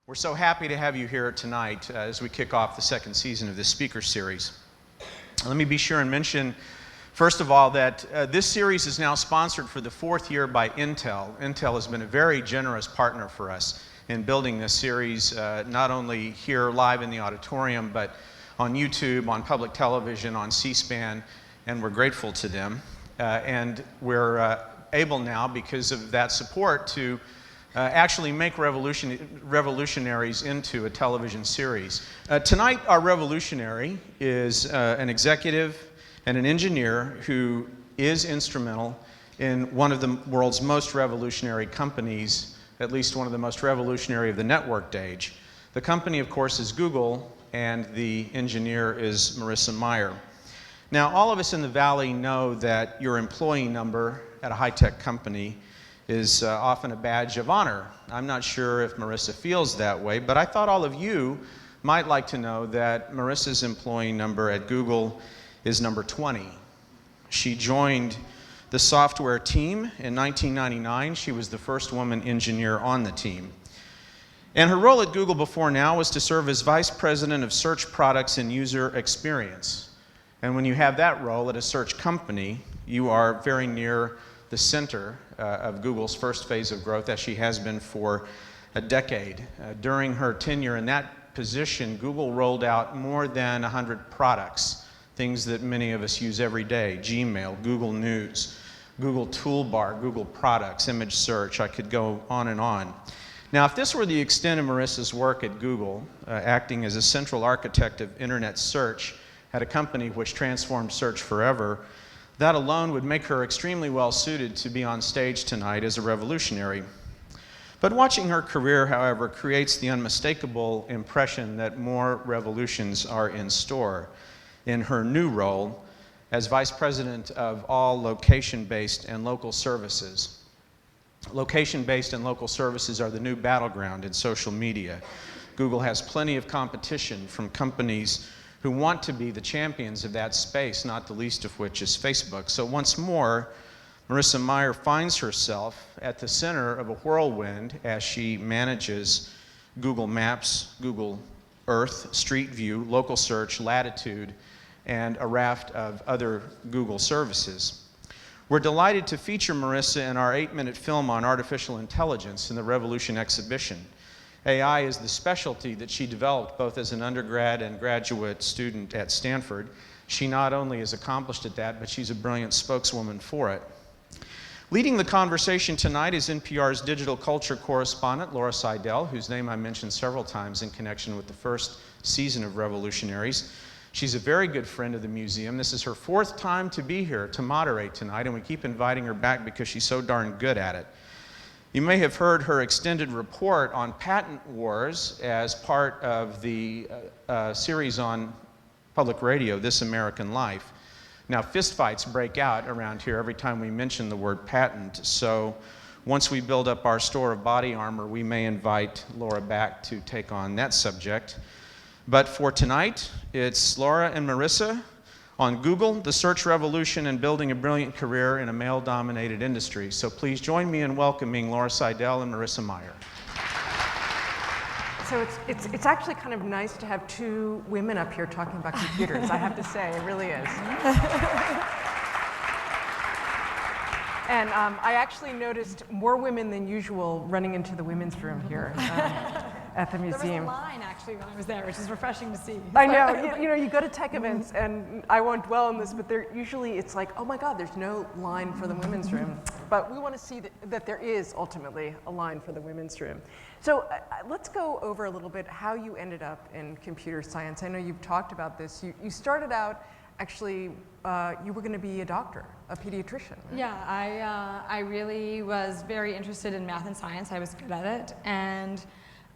We're so happy to have you here tonight as we kick off the second season of this speaker series. Let me be sure and mention, first of all, that this series is now sponsored for the fourth year by Intel. Intel has been a very generous partner for us in building this series, not only here live in the auditorium, but on YouTube, on public television, on C-SPAN, and we're grateful to them. And we're able now, because of that support, to actually make Revolutionaries into a television series. Tonight, our revolutionary is an executive and an engineer who is instrumental in one of the world's most revolutionary companies, at least one of the most revolutionary of the networked age. The company, of course, is Google, and the engineer is Marissa Mayer. Now, all of us in the Valley know that your employee number at a high-tech company is often a badge of honor. I'm not sure if Marissa feels that way, but I thought all of you might like to know that Marissa's employee number at Google is number 20. She joined the software team in 1999. She was the first woman engineer on the team. And her role at Google before now was to serve as Vice President of Search Products and User Experience. And when you have that role at a search company, you are very near the center of Google's first phase of growth, as she has been for a decade. During her tenure in that position, Google rolled out more than 100 products, things that many of us use every day: Gmail, Google News, Google Toolbar, Google Products, image search. I could go on and on. Now, if this were the extent of Marissa's work at Google, acting as a central architect of internet search at a company which transformed search forever, that alone would make her extremely well suited to be on stage tonight as a revolutionary. But watching her career, however, creates the unmistakable impression that more revolutions are in store in her new role as Vice President of all location-based and local services. Location-based and local services are the new battleground in social media. Google has plenty of competition from companies who want to be the champions of that space, not the least of which is Facebook. So once more, Marissa Mayer finds herself at the center of a whirlwind as she manages Google Maps, Google Earth, Street View, Local Search, Latitude, and a raft of other Google services. We're delighted to feature Marissa in our 8-minute film on artificial intelligence in the Revolution exhibition. AI is the specialty that she developed both as an undergrad and graduate student at Stanford. She not only is accomplished at that, but she's a brilliant spokeswoman for it. Leading the conversation tonight is NPR's digital culture correspondent, Laura Sydell, whose name I mentioned several times in connection with the first season of Revolutionaries. She's a very good friend of the museum. This is her 4th time to be here to moderate tonight, and we keep inviting her back because she's so darn good at it. You may have heard her extended report on patent wars as part of the series on public radio, This American Life. Now, fistfights break out around here every time we mention the word patent, so once we build up our store of body armor, we may invite Laura back to take on that subject. But for tonight, it's Laura and Marissa on Google, the search revolution, and building a brilliant career in a male-dominated industry. So please join me in welcoming Laura Sydell and Marissa Mayer. So it's actually kind of nice to have 2 women up here talking about computers, I have to say, it really is. And I actually noticed more women than usual running into the women's room here at the museum. There was a line actually when I was there, which is refreshing to see. I know, you know, you go to tech events, and I won't dwell on this, but usually it's like, oh my God, there's no line for the women's room. But we want to see that there is ultimately a line for the women's room. So let's go over a little bit how you ended up in computer science. I know you've talked about this. You started out, actually, you were going to be a doctor, a pediatrician. Right? Yeah, I really was very interested in math and science. I was good at it, and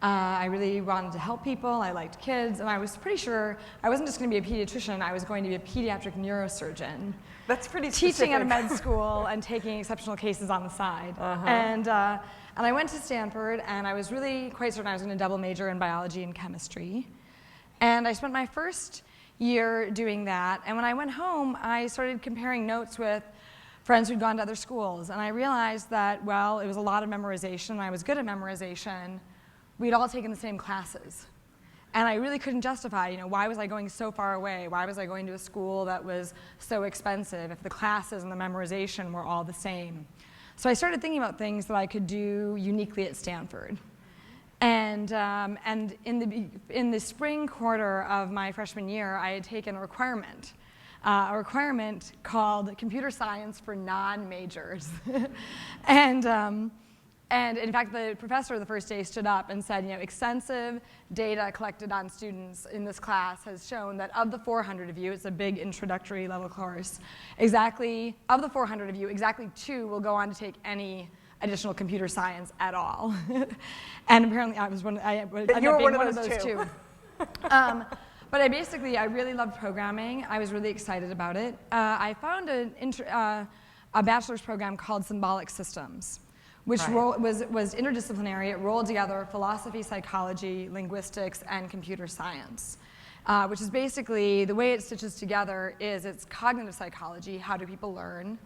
I really wanted to help people. I liked kids, and I was pretty sure I wasn't just going to be a pediatrician. I was going to be a pediatric neurosurgeon. That's pretty specific. Teaching at a med school and taking exceptional cases on the side. And I went to Stanford, and I was really quite certain I was going to double major in biology and chemistry. And I spent my first year doing that, and when I went home, I started comparing notes with friends who'd gone to other schools, and I realized that, well, it was a lot of memorization, and I was good at memorization, we'd all taken the same classes. And I really couldn't justify, why was I going so far away? Why was I going to a school that was so expensive if the classes and the memorization were all the same? So I started thinking about things that I could do uniquely at Stanford. And in the spring quarter of my freshman year, I had taken a requirement called computer science for non-majors. And in fact, the professor the first day stood up and said, extensive data collected on students in this class has shown that of the 400 of you, it's a big introductory level course, of the 400 of you, exactly 2 will go on to take any additional computer science at all. And apparently I was one of those two. But I really loved programming. I was really excited about it. I found a bachelor's program called Symbolic Systems, which was interdisciplinary. It rolled together philosophy, psychology, linguistics, and computer science, which is basically, the way it stitches together is it's cognitive psychology, how do people learn,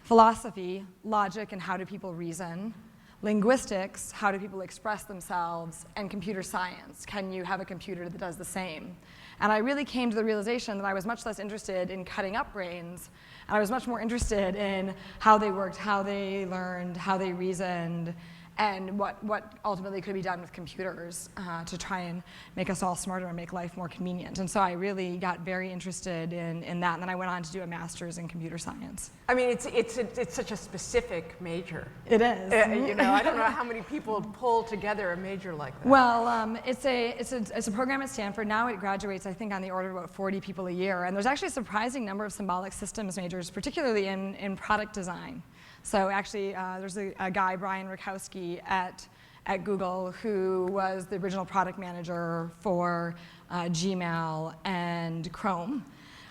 philosophy, logic, and how do people reason, linguistics, how do people express themselves, and computer science, can you have a computer that does the same? And I really came to the realization that I was much less interested in cutting up brains, and I was much more interested in how they worked, how they learned, how they reasoned, and what ultimately could be done with computers to try and make us all smarter and make life more convenient. And so I really got very interested in that, and then I went on to do a master's in computer science. I mean, it's such a specific major. It is. I don't know how many people pull together a major like that. Well, it's a program at Stanford. Now it graduates, I think, on the order of about 40 people a year, and there's actually a surprising number of symbolic systems majors, particularly in product design. So actually, there's a guy, Brian Rakowski, at Google, who was the original product manager for Gmail and Chrome.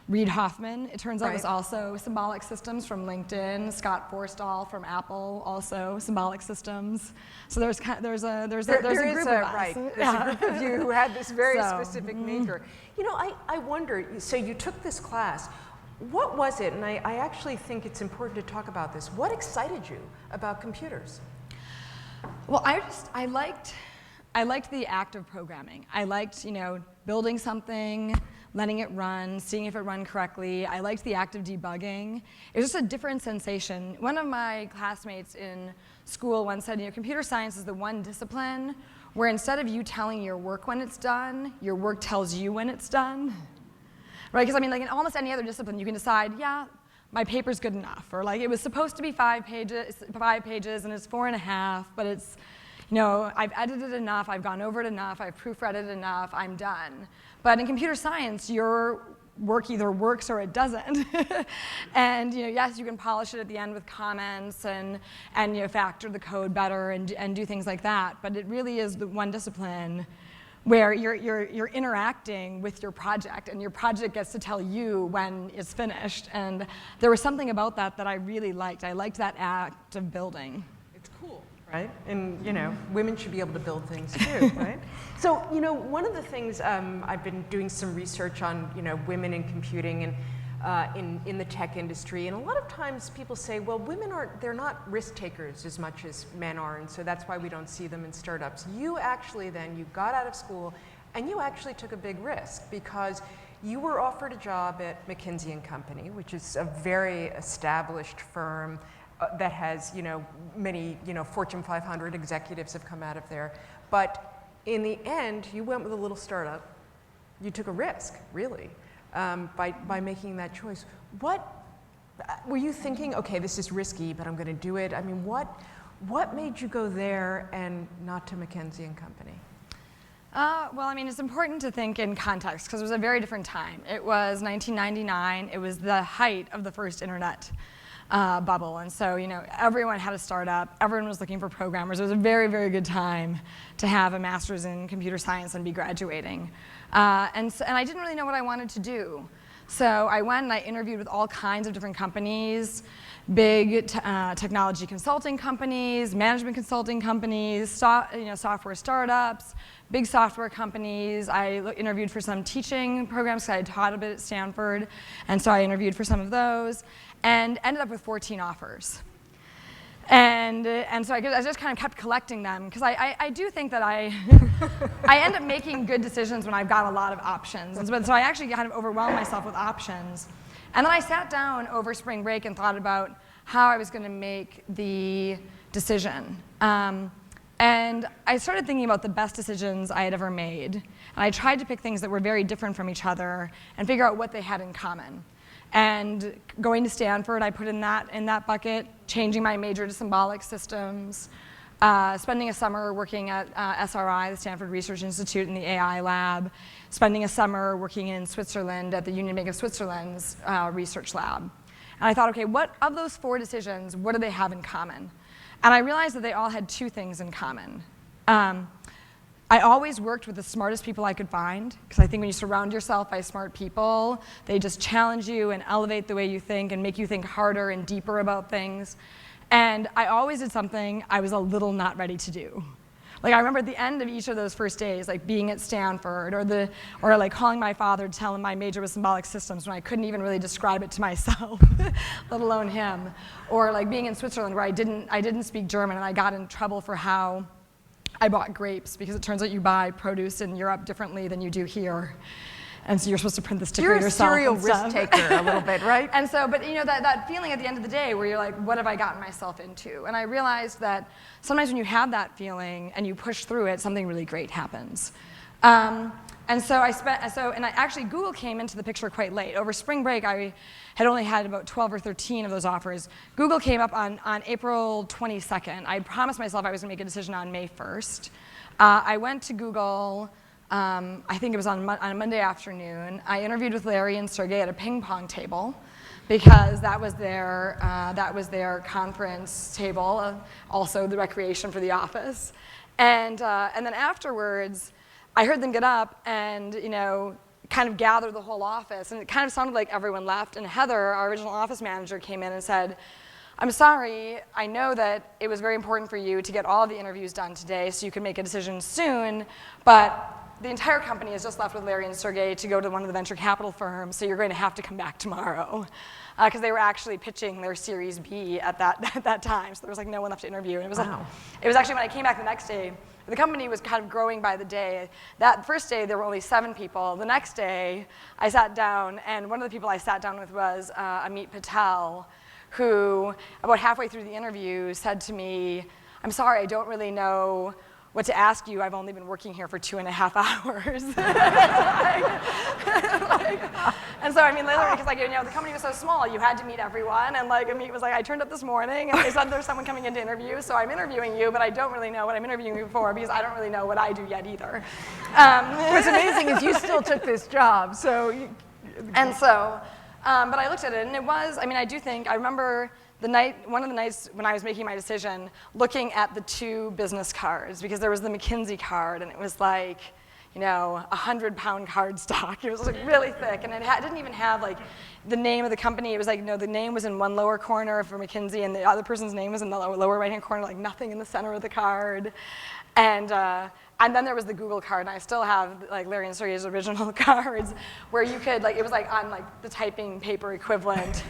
Reid Hoffman, it turns out, was also symbolic systems from LinkedIn. Scott Forstall from Apple, also symbolic systems. So there's a group of us. There's a group of you who had this very specific major. I wonder, so you took this class. What was it, and I actually think it's important to talk about this, what excited you about computers? Well, I liked the act of programming. I liked, building something, letting it run, seeing if it ran correctly. I liked the act of debugging. It was just a different sensation. One of my classmates in school once said, computer science is the one discipline where instead of you telling your work when it's done, your work tells you when it's done. Right, because in almost any other discipline, you can decide, yeah, my paper's good enough, or it was supposed to be 5 pages, and it's 4.5, but it's, I've edited enough, I've gone over it enough, I've proofread it enough, I'm done. But in computer science, your work either works or it doesn't. And yes, you can polish it at the end with comments and factor the code better and do things like that. But it really is the one discipline where you're interacting with your project, and your project gets to tell you when it's finished. And there was something about that I really liked. I liked that act of building. It's cool, right? And women should be able to build things too, right? So one of the things I've been doing some research on, women in computing and in the tech industry, and a lot of times people say, well, they're not risk takers as much as men are, and so that's why we don't see them in startups. You actually you got out of school and you actually took a big risk because you were offered a job at McKinsey & Company, which is a very established firm that has, many, Fortune 500 executives have come out of there. But in the end, you went with a little startup. You took a risk, really. By making that choice. What were you thinking? Okay, this is risky, but I'm going to do it. I mean, what made you go there and not to McKinsey & Company? It's important to think in context because it was a very different time. It was 1999. It was the height of the first internet bubble, and so everyone had a startup. Everyone was looking for programmers. It was a very, very good time to have a master's in computer science and be graduating. And I didn't really know what I wanted to do. So I went and I interviewed with all kinds of different companies, big technology consulting companies, management consulting companies, software startups, big software companies. I interviewed for some teaching programs because I had taught a bit at Stanford, and so I interviewed for some of those, and ended up with 14 offers. And And so I just kind of kept collecting them, because I do think that I end up making good decisions when I've got a lot of options. And so I actually kind of overwhelmed myself with options. And then I sat down over spring break and thought about how I was going to make the decision. And I started thinking about the best decisions I had ever made. And I tried to pick things that were very different from each other and figure out what they had in common. And going to Stanford, I put in that bucket, changing my major to symbolic systems, spending a summer working at SRI, the Stanford Research Institute, in the AI lab, spending a summer working in Switzerland at the Union Bank of Switzerland's research lab. And I thought, okay, what of those 4 decisions, what do they have in common? And I realized that they all had 2 things in common. I always worked with the smartest people I could find, because I think when you surround yourself by smart people, they just challenge you and elevate the way you think and make you think harder and deeper about things. And I always did something I was a little not ready to do. Like, I remember at the end of each of those first days, like being at Stanford, or like calling my father to tell him my major was symbolic systems when I couldn't even really describe it to myself, let alone him. Or like being in Switzerland where I didn't speak German, and I got in trouble for how I bought grapes, because it turns out you buy produce in Europe differently than you do here. And so you're supposed to print the sticker yourself. You're a serial risk taker a little bit, right? And so, but you know, that feeling at the end of the day where you're like, what have I gotten myself into? And I realized that sometimes when you have that feeling and you push through it, something really great happens. And so actually Google came into the picture quite late. Over spring break, I had only had about 12 or 13 of those offers. Google came up on April 22nd. I promised myself I was going to make a decision on May 1st. I went to Google, I think it was on a Monday afternoon. I interviewed with Larry and Sergey at a ping pong table, because that was their conference table, also the recreation for the office. And then afterwards, I heard them get up and, you know, kind of gather the whole office, and it kind of sounded like everyone left. And Heather, our original office manager, came in and said, "I'm sorry, I know that it was very important for you to get all of the interviews done today so you could make a decision soon, but the entire company has just left with Larry and Sergey to go to one of the venture capital firms, so you're going to have to come back tomorrow." Because they were actually pitching their Series B at that time, so there was like no one left to interview. And it was actually when I came back the next day, the company was kind of growing by the day. That first day, there were only 7 people. The next day, I sat down, and one of the people I sat down with was Amit Patel, who about halfway through the interview said to me, "I'm sorry, I don't really know what to ask you. I've only been working here for 2.5 hours." And so, I mean, literally, because, like, you know, the company was so small, you had to meet everyone. And, like, Amit was like, "I turned up this morning, and they said there's someone coming in to interview, so I'm interviewing you, but I don't really know what I'm interviewing you for, because I don't really know what I do yet either." What's amazing is you still took this job, so. But I looked at it, and it was, I mean, I do think, I remember one of the nights when I was making my decision, looking at the 2 business cards, because there was the McKinsey card, and it was like, you know, 100-pound cardstock. It was like really thick, and it didn't even have like the name of the company. It was like, you know, the name was in one lower corner for McKinsey, and the other person's name was in the lower right-hand corner, like nothing in the center of the card. And then there was the Google card, and I still have like Larry and Sergey's original cards, where you could, like, it was like on like the typing paper equivalent,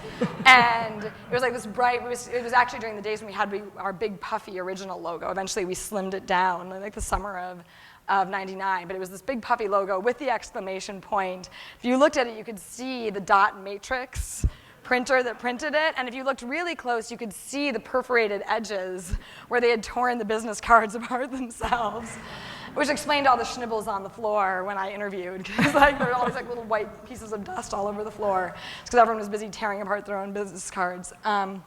and it was like this bright. It was actually during the days when we had our big puffy original logo. Eventually, we slimmed it down, like the summer of '99, but it was this big puffy logo with the exclamation point. If you looked at it, you could see the dot matrix printer that printed it, and if you looked really close, you could see the perforated edges where they had torn the business cards apart themselves, which explained all the schnibbles on the floor when I interviewed, because like, there were always like little white pieces of dust all over the floor, because everyone was busy tearing apart their own business cards. And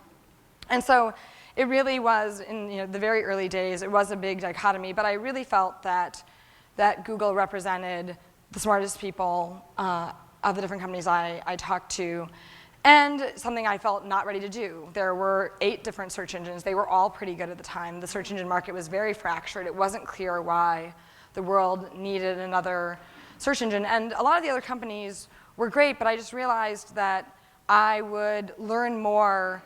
so it really was, in, you know, the very early days, it was a big dichotomy, but I really felt that Google represented the smartest people of the different companies I talked to, and something I felt not ready to do. There were 8 different search engines. They were all pretty good at the time. The search engine market was very fractured. It wasn't clear why the world needed another search engine. And a lot of the other companies were great, but I just realized that I would learn more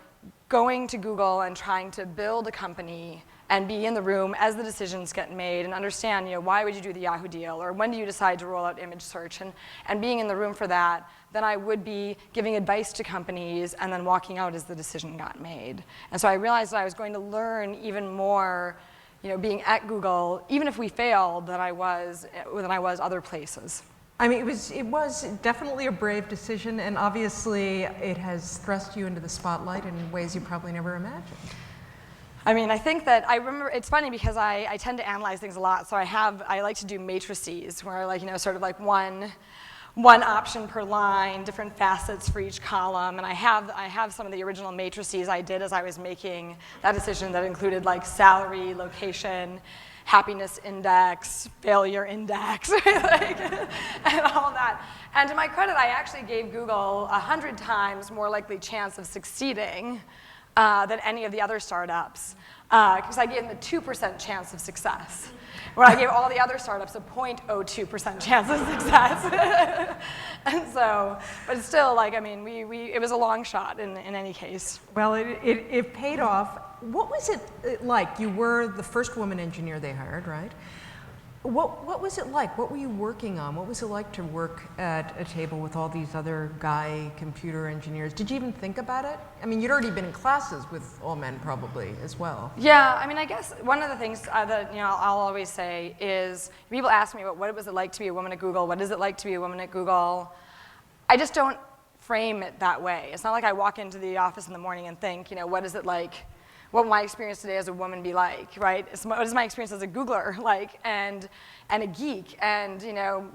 going to Google and trying to build a company and be in the room as the decisions get made and understand, why would you do the Yahoo deal, or when do you decide to roll out image search, and being in the room for that, than I would be giving advice to companies and then walking out as the decision got made. And so I realized that I was going to learn even more, being at Google, even if we failed, than I was other places. I mean, it was definitely a brave decision, and obviously it has thrust you into the spotlight in ways you probably never imagined. I mean, I think that I remember, it's funny because I tend to analyze things a lot, so I like to do matrices where sort of like one option per line, different facets for each column, and I have some of the original matrices I did as I was making that decision that included like salary, location, happiness index, failure index, and all that. And to my credit, I actually gave Google 100 times more likely chance of succeeding than any of the other startups, because I gave them a 2% chance of success, where I gave all the other startups a 0.02% chance of success. And so, but it's still, it was a long shot in any case. Well, it paid off. What was it like? You were the first woman engineer they hired, right? What was it like? What were you working on? What was it like to work at a table with all these other guy computer engineers? Did you even think about it? I mean, you'd already been in classes with all men probably as well. Yeah, I mean, I guess one of the things that I'll always say is, people ask me about what was it like to be a woman at Google, what is it like to be a woman at Google? I just don't frame it that way. It's not like I walk into the office in the morning and think, what is it like? What will my experience today as a woman be like, right? What is my experience as a Googler like, and a geek? And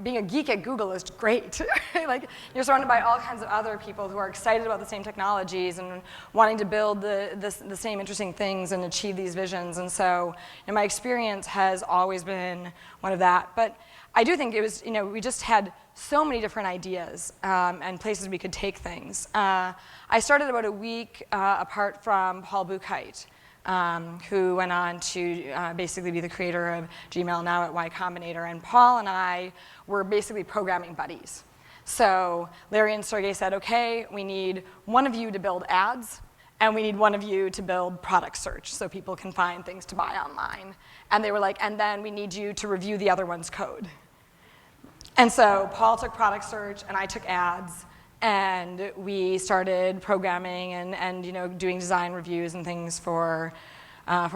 being a geek at Google is great. Like, you're surrounded by all kinds of other people who are excited about the same technologies and wanting to build the same interesting things and achieve these visions. And so, my experience has always been one of that. But I do think it was, we just had so many different ideas and places we could take things. I started about a week apart from Paul Buchheit, who went on to basically be the creator of Gmail, now at Y Combinator. And Paul and I were basically programming buddies. So Larry and Sergey said, okay, we need one of you to build ads, and we need one of you to build product search so people can find things to buy online. And they were like, and then we need you to review the other one's code. And so Paul took product search, and I took ads, and we started programming and doing design reviews and things for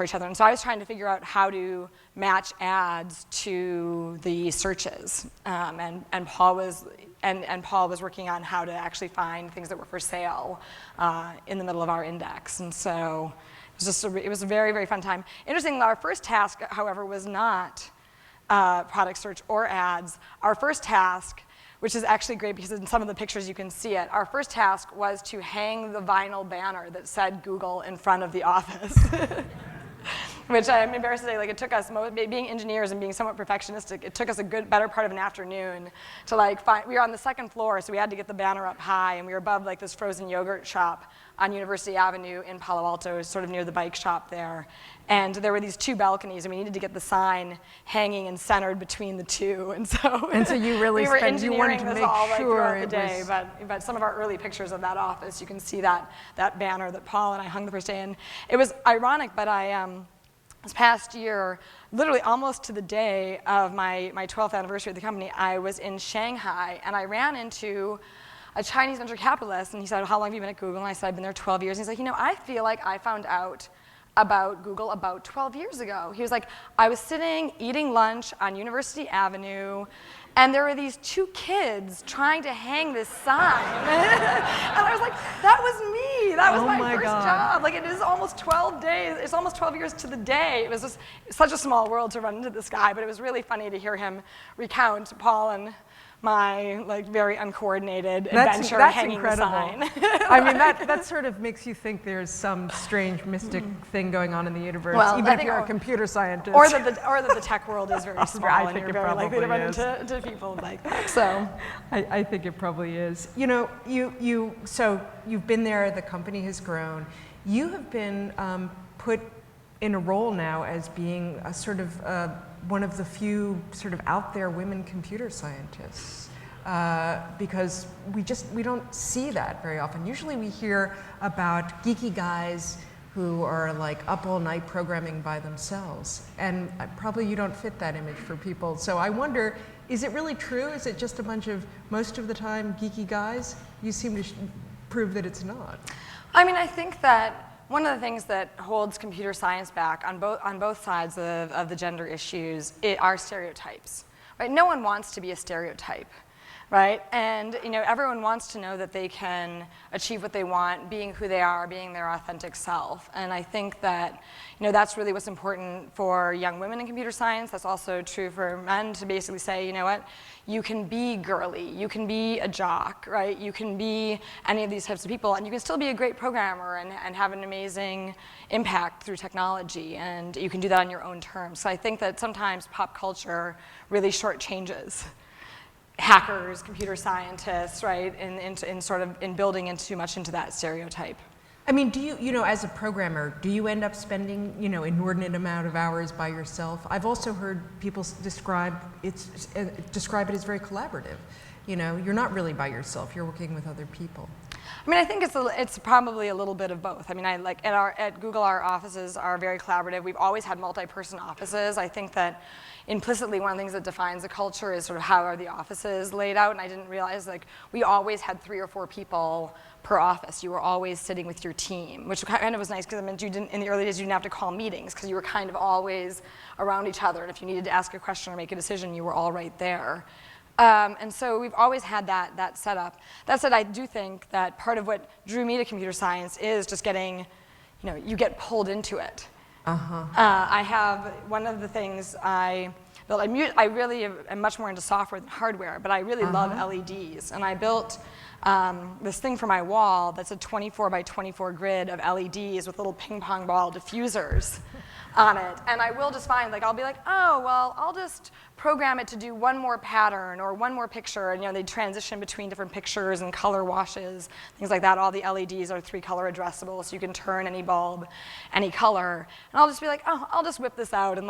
each other. And so I was trying to figure out how to match ads to the searches, and Paul was working on how to actually find things that were for sale in the middle of our index. And so it was a very, very fun time. Interestingly, our first task, however, was not product search or ads. Our first task, which is actually great because in some of the pictures you can see it, our first task was to hang the vinyl banner that said Google in front of the office. Which I'm embarrassed to say, it took us, being engineers and being somewhat perfectionistic, it took us a better part of an afternoon to find, we were on the second floor, so we had to get the banner up high, and we were above this frozen yogurt shop on University Avenue in Palo Alto, sort of near the bike shop there. And there were these two balconies, and we needed to get the sign hanging and centered between the two. And so you really we were you wanted to this make all sure throughout the it day. was... But some of our early pictures of that office, you can see that banner that Paul and I hung the first day. And it was ironic, but this past year, literally almost to the day of my 12th anniversary of the company, I was in Shanghai, and I ran into a Chinese venture capitalist, and he said, how long have you been at Google? And I said, I've been there 12 years. And he's like, I feel like I found out about Google about 12 years ago. He was like, I was sitting eating lunch on University Avenue, and there were these two kids trying to hang this sign. And I was like, that was me. That was my first job. It is almost 12 days. It's almost 12 years to the day. It was just such a small world to run into this guy, but it was really funny to hear him recount Paul and my very uncoordinated adventure hanging incredible. The sign. I mean, that sort of makes you think there's some strange mystic thing going on in the universe, even if you're a computer scientist. Or that the tech world is very small, I and think you're it very likely to run probably is. into people like that. So I think it probably is. So you've been there. The company has grown. You have been put in a role now as being a sort of one of the few sort of out there women computer scientists. Because we don't see that very often. Usually we hear about geeky guys who are like up all night programming by themselves. And probably you don't fit that image for people. So I wonder, is it really true? Is it just a bunch of, most of the time, geeky guys? You seem to prove that it's not. I mean, I think that one of the things that holds computer science back on both sides of the gender issues are stereotypes. Right? No one wants to be a stereotype. Right? And everyone wants to know that they can achieve what they want, being who they are, being their authentic self. And I think that that's really what's important for young women in computer science. That's also true for men, to basically say, you know what, you can be girly, you can be a jock, right? You can be any of these types of people, and you can still be a great programmer and have an amazing impact through technology, and you can do that on your own terms. So I think that sometimes pop culture really shortchanges hackers, computer scientists, right, in building in too much into that stereotype. I mean, do you, as a programmer, do you end up spending, inordinate amount of hours by yourself? I've also heard people describe it as very collaborative. You're not really by yourself, you're working with other people. I mean, I think it's probably a little bit of both. I mean, at Google, our offices are very collaborative. We've always had multi-person offices. I think that implicitly one of the things that defines a culture is sort of how are the offices laid out, and I didn't realize we always had 3 or 4 people per office. You were always sitting with your team, which kind of was nice because it meant in the early days you didn't have to call meetings because you were kind of always around each other, and if you needed to ask a question or make a decision, you were all right there. And so we've always had that setup. That said, I do think that part of what drew me to computer science is just getting, you get pulled into it. I have one of the things I built. I really am much more into software than hardware, but I really love LEDs, and I built this thing for my wall that's a 24 by 24 grid of LEDs with little ping pong ball diffusers on it. And I will just find, I'll be like, oh, well, I'll just program it to do one more pattern or one more picture, and they transition between different pictures and color washes, things like that. All the LEDs are 3-color addressable, so you can turn any bulb, any color. And I'll just be like, oh, I'll just whip this out in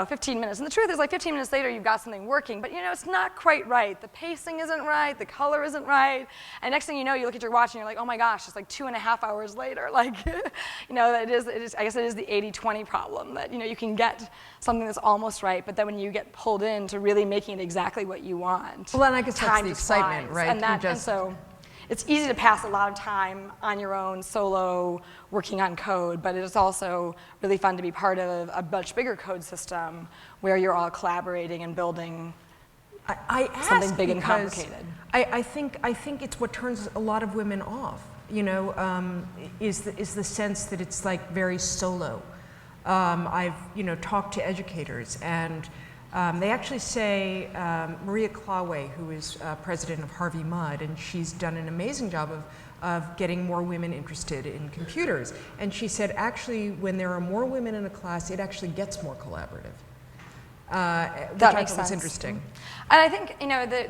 15 minutes. And the truth is, 15 minutes later, you've got something working, but it's not quite right. The pacing isn't right, the color isn't right, and next thing you know, you look at your watch and you're like, oh my gosh, it's 2.5 hours later. It is, I guess it is the 80-20 problem, that you can get something that's almost right, but then when you get pulled into really making it exactly what you want, well, and I guess that's the excitement, excitement, right? And so it's easy to pass a lot of time on your own, solo, working on code, but it is also really fun to be part of a much bigger code system where you're all collaborating and building something big and complicated. I think it's what turns a lot of women off, is the sense that it's very solo. I've talked to educators, and they actually say, Maria Claway, who is president of Harvey Mudd, and she's done an amazing job of getting more women interested in computers. And she said, actually, when there are more women in a class, it actually gets more collaborative. Which I thought was interesting. And I think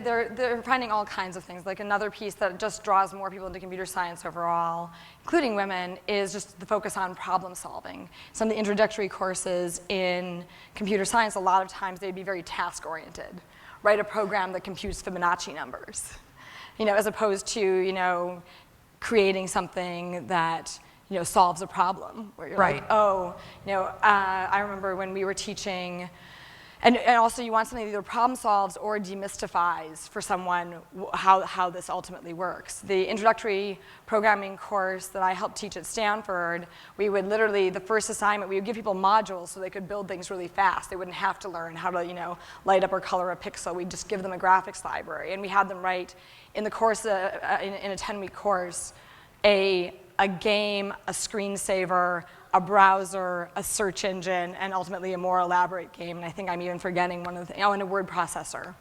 they're finding all kinds of things. Another piece that just draws more people into computer science overall, including women, is just the focus on problem solving. Some of the introductory courses in computer science, a lot of times they'd be very task oriented. Write a program that computes Fibonacci numbers, as opposed to creating something that solves a problem. Where you're like, oh, I remember when we were teaching. And also you want something that either problem solves or demystifies for someone how this ultimately works. The introductory programming course that I helped teach at Stanford, we would literally, the first assignment, we would give people modules so they could build things really fast. They wouldn't have to learn how to light up or color a pixel. We'd just give them a graphics library. And we had them write, in the course, in a 10-week course, a game, a screensaver, a browser, a search engine, and ultimately a more elaborate game. And I think I'm even forgetting one of the things, and a word processor,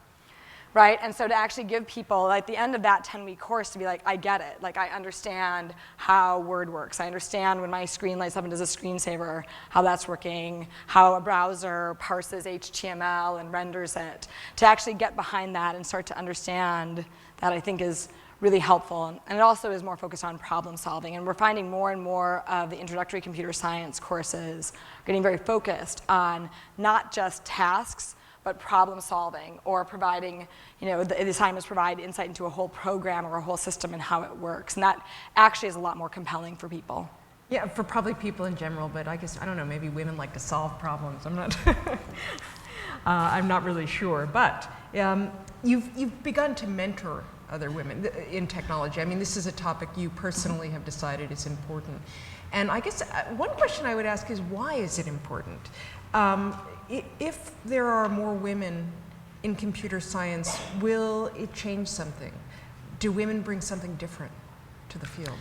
right? And so to actually give people, at the end of that 10-week course, to be like, I get it. I understand how Word works. I understand when my screen lights up and does a screensaver, how that's working, how a browser parses HTML and renders it. To actually get behind that and start to understand that, I think is really helpful. And it also is more focused on problem solving. And we're finding more and more of the introductory computer science courses getting very focused on not just tasks, but problem solving, or providing, the assignments provide insight into a whole program or a whole system and how it works. And that actually is a lot more compelling for people. Yeah, for probably people in general, but I guess, I don't know, maybe women like to solve problems. I'm not really sure. But you've begun to mentor other women in technology. I mean, this is a topic you personally have decided is important. And I guess one question I would ask is, why is it important? If there are more women in computer science, will it change something? Do women bring something different to the field?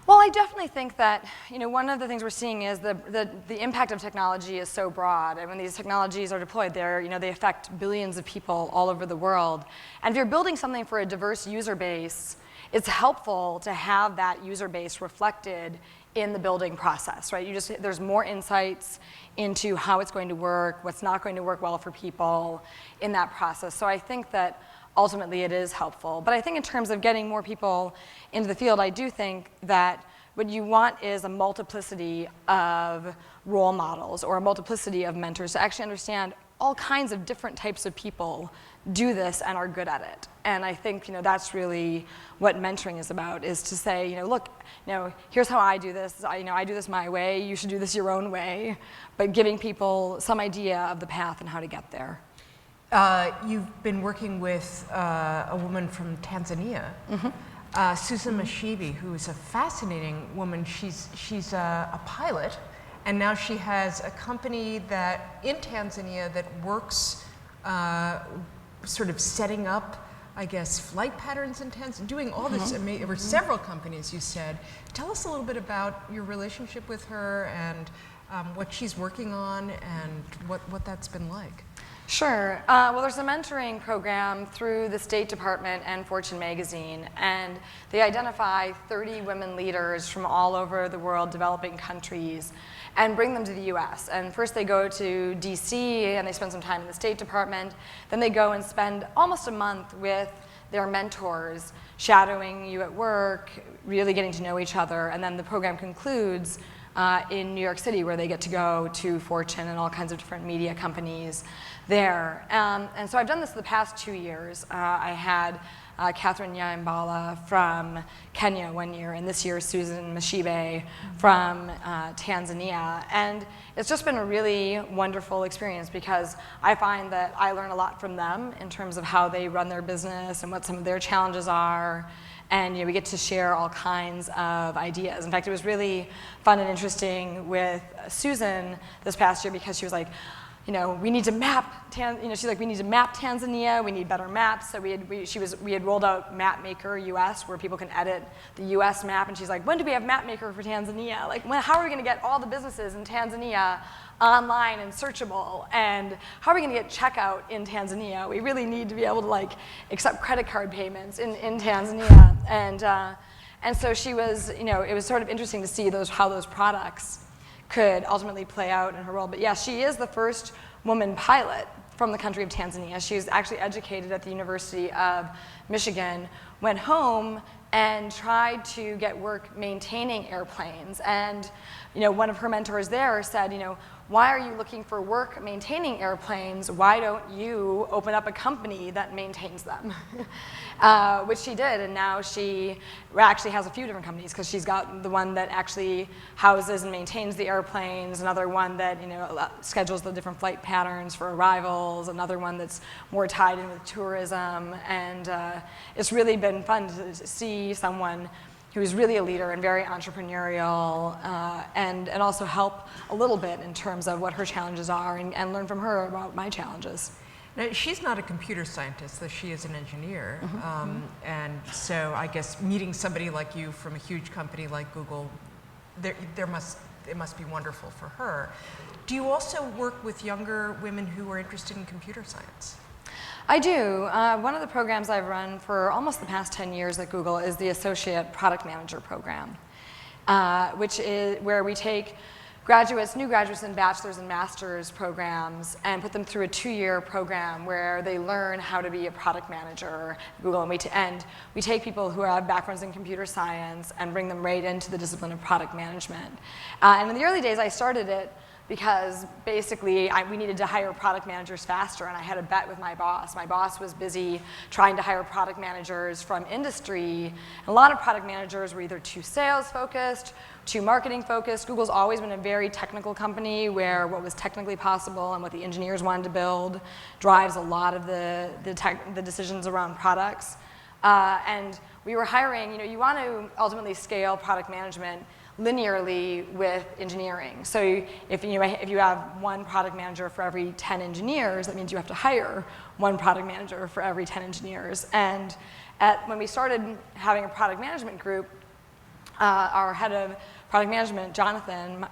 Well, I definitely think that, one of the things we're seeing is the impact of technology is so broad, and when these technologies are deployed, they affect billions of people all over the world. And if you're building something for a diverse user base, it's helpful to have that user base reflected in the building process, right? There's more insights into how it's going to work, what's not going to work well for people in that process. So I think that ultimately it is helpful. But I think in terms of getting more people into the field, I do think that what you want is a multiplicity of role models or a multiplicity of mentors to actually understand all kinds of different types of people do this and are good at it. And I think that's really what mentoring is about, is to say, look, here's how I do this. I do this my way. You should do this your own way. But giving people some idea of the path and how to get there. You've been working with a woman from Tanzania, Susan Mashibi, who is a fascinating woman. She's a pilot, and now she has a company in Tanzania that works sort of setting up, I guess, flight patterns in Tanzania, doing all this amazing, or several companies, you said. Tell us a little bit about your relationship with her and what she's working on and what that's been like. Sure. Well, there's a mentoring program through the State Department and Fortune magazine, and they identify 30 women leaders from all over the world, developing countries, and bring them to the US. And first they go to DC and they spend some time in the State Department. Then they go and spend almost a month with their mentors, shadowing you at work, really getting to know each other. And then the program concludes in New York City, where they get to go to Fortune and all kinds of different media companies there. And so I've done this the past 2 years. I had Catherine Nyambala from Kenya one year, and this year Susan Mashibe from Tanzania. And it's just been a really wonderful experience because I find that I learn a lot from them in terms of how they run their business and what some of their challenges are. And we get to share all kinds of ideas. In fact, it was really fun and interesting with Susan this past year because she was like, we need to map, she's like, we need to map Tanzania, we need better maps. So we had rolled out MapMaker US, where people can edit the US map, and she's like, when do we have MapMaker for Tanzania? Like, how are we gonna get all the businesses in Tanzania online and searchable? And how are we gonna get checkout in Tanzania? We really need to be able to accept credit card payments in Tanzania. And so she was, it was sort of interesting to see how those products could ultimately play out in her role. But yeah, she is the first woman pilot from the country of Tanzania. She was actually educated at the University of Michigan, went home and tried to get work maintaining airplanes. And one of her mentors there said, why are you looking for work maintaining airplanes? Why don't you open up a company that maintains them? Which she did, and now she actually has a few different companies, because she's got the one that actually houses and maintains the airplanes, another one that schedules the different flight patterns for arrivals, another one that's more tied in with tourism, and it's really been fun to see someone who's really a leader and very entrepreneurial, and also help a little bit in terms of what her challenges are, and learn from her about my challenges. Now, she's not a computer scientist, though she is an engineer. And so I guess meeting somebody like you from a huge company like Google, it must be wonderful for her. Do you also work with younger women who are interested in computer science? I do. One of the programs I've run for almost the past 10 years at Google is the Associate Product Manager program, which is where we take new graduates in bachelor's and master's programs and put them through a 2-year program where they learn how to be a product manager at Google. And we take people who have backgrounds in computer science and bring them right into the discipline of product management. And in the early days, I started it because basically we needed to hire product managers faster, and I had a bet with my boss. My boss was busy trying to hire product managers from industry. And a lot of product managers were either too sales focused, too marketing focused. Google's always been a very technical company where what was technically possible and what the engineers wanted to build drives a lot of the decisions around products. And we were hiring, you want to ultimately scale product management linearly with engineering. So if you have one product manager for every 10 engineers, that means you have to hire one product manager for every 10 engineers. And when we started having a product management group, our head of product management, Jonathan,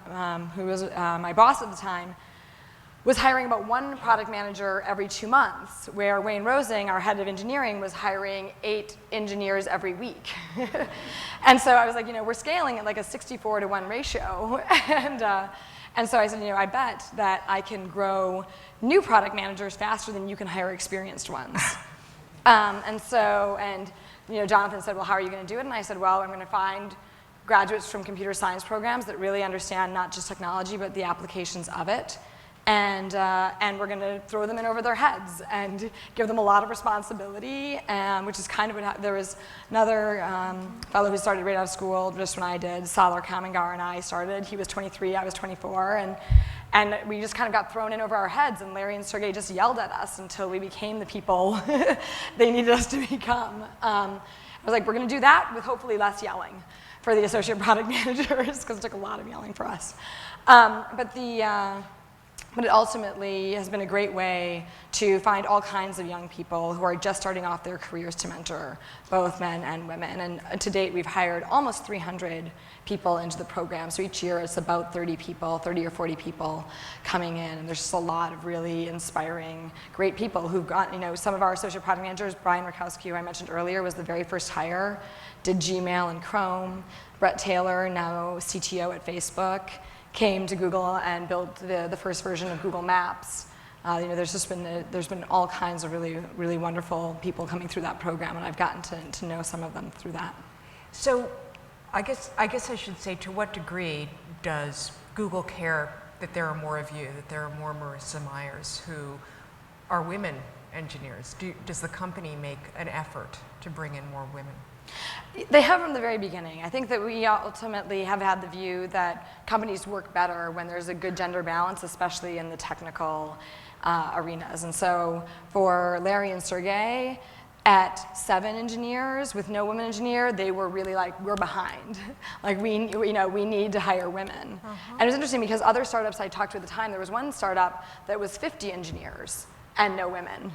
who was my boss at the time, was hiring about one product manager every 2 months, where Wayne Rosing, our head of engineering, was hiring 8 engineers every week. And so I was like, we're scaling at like a 64-to-1 ratio. And so I said, I bet that I can grow new product managers faster than you can hire experienced ones. And Jonathan said, well, how are you going to do it? And I said, well, I'm going to find graduates from computer science programs that really understand not just technology, but the applications of it. And we're going to throw them in over their heads and give them a lot of responsibility, which is kind of what there was another fellow who started right out of school just when I did, Salar Kamangar, and I started. He was 23, I was 24, and we just kind of got thrown in over our heads, and Larry and Sergey just yelled at us until we became the people they needed us to become. I was like, we're going to do that with hopefully less yelling for the associate product managers, because it took a lot of yelling for us. But it ultimately has been a great way to find all kinds of young people who are just starting off their careers to mentor both men and women. And to date, we've hired almost 300 people into the program. So each year, it's about 30 or 40 people coming in. And there's just a lot of really inspiring, great people who've got, some of our associate product managers, Brian Rakowski, who I mentioned earlier, was the very first hire, did Gmail and Chrome. Brett Taylor, now CTO at Facebook, came to Google and built the first version of Google Maps. There's been all kinds of really, really wonderful people coming through that program, and I've gotten to know some of them through that. So I guess I should say, to what degree does Google care that there are more of you, that there are more Marissa Mayers who are women engineers? Does the company make an effort to bring in more women? They have from the very beginning. I think that we ultimately have had the view that companies work better when there's a good gender balance, especially in the technical arenas. And so for Larry and Sergey, at 7 engineers with no women engineer, they were really like, we're behind. Like we need to hire women. And it was interesting because other startups I talked to at the time, there was one startup that was 50 engineers and no women.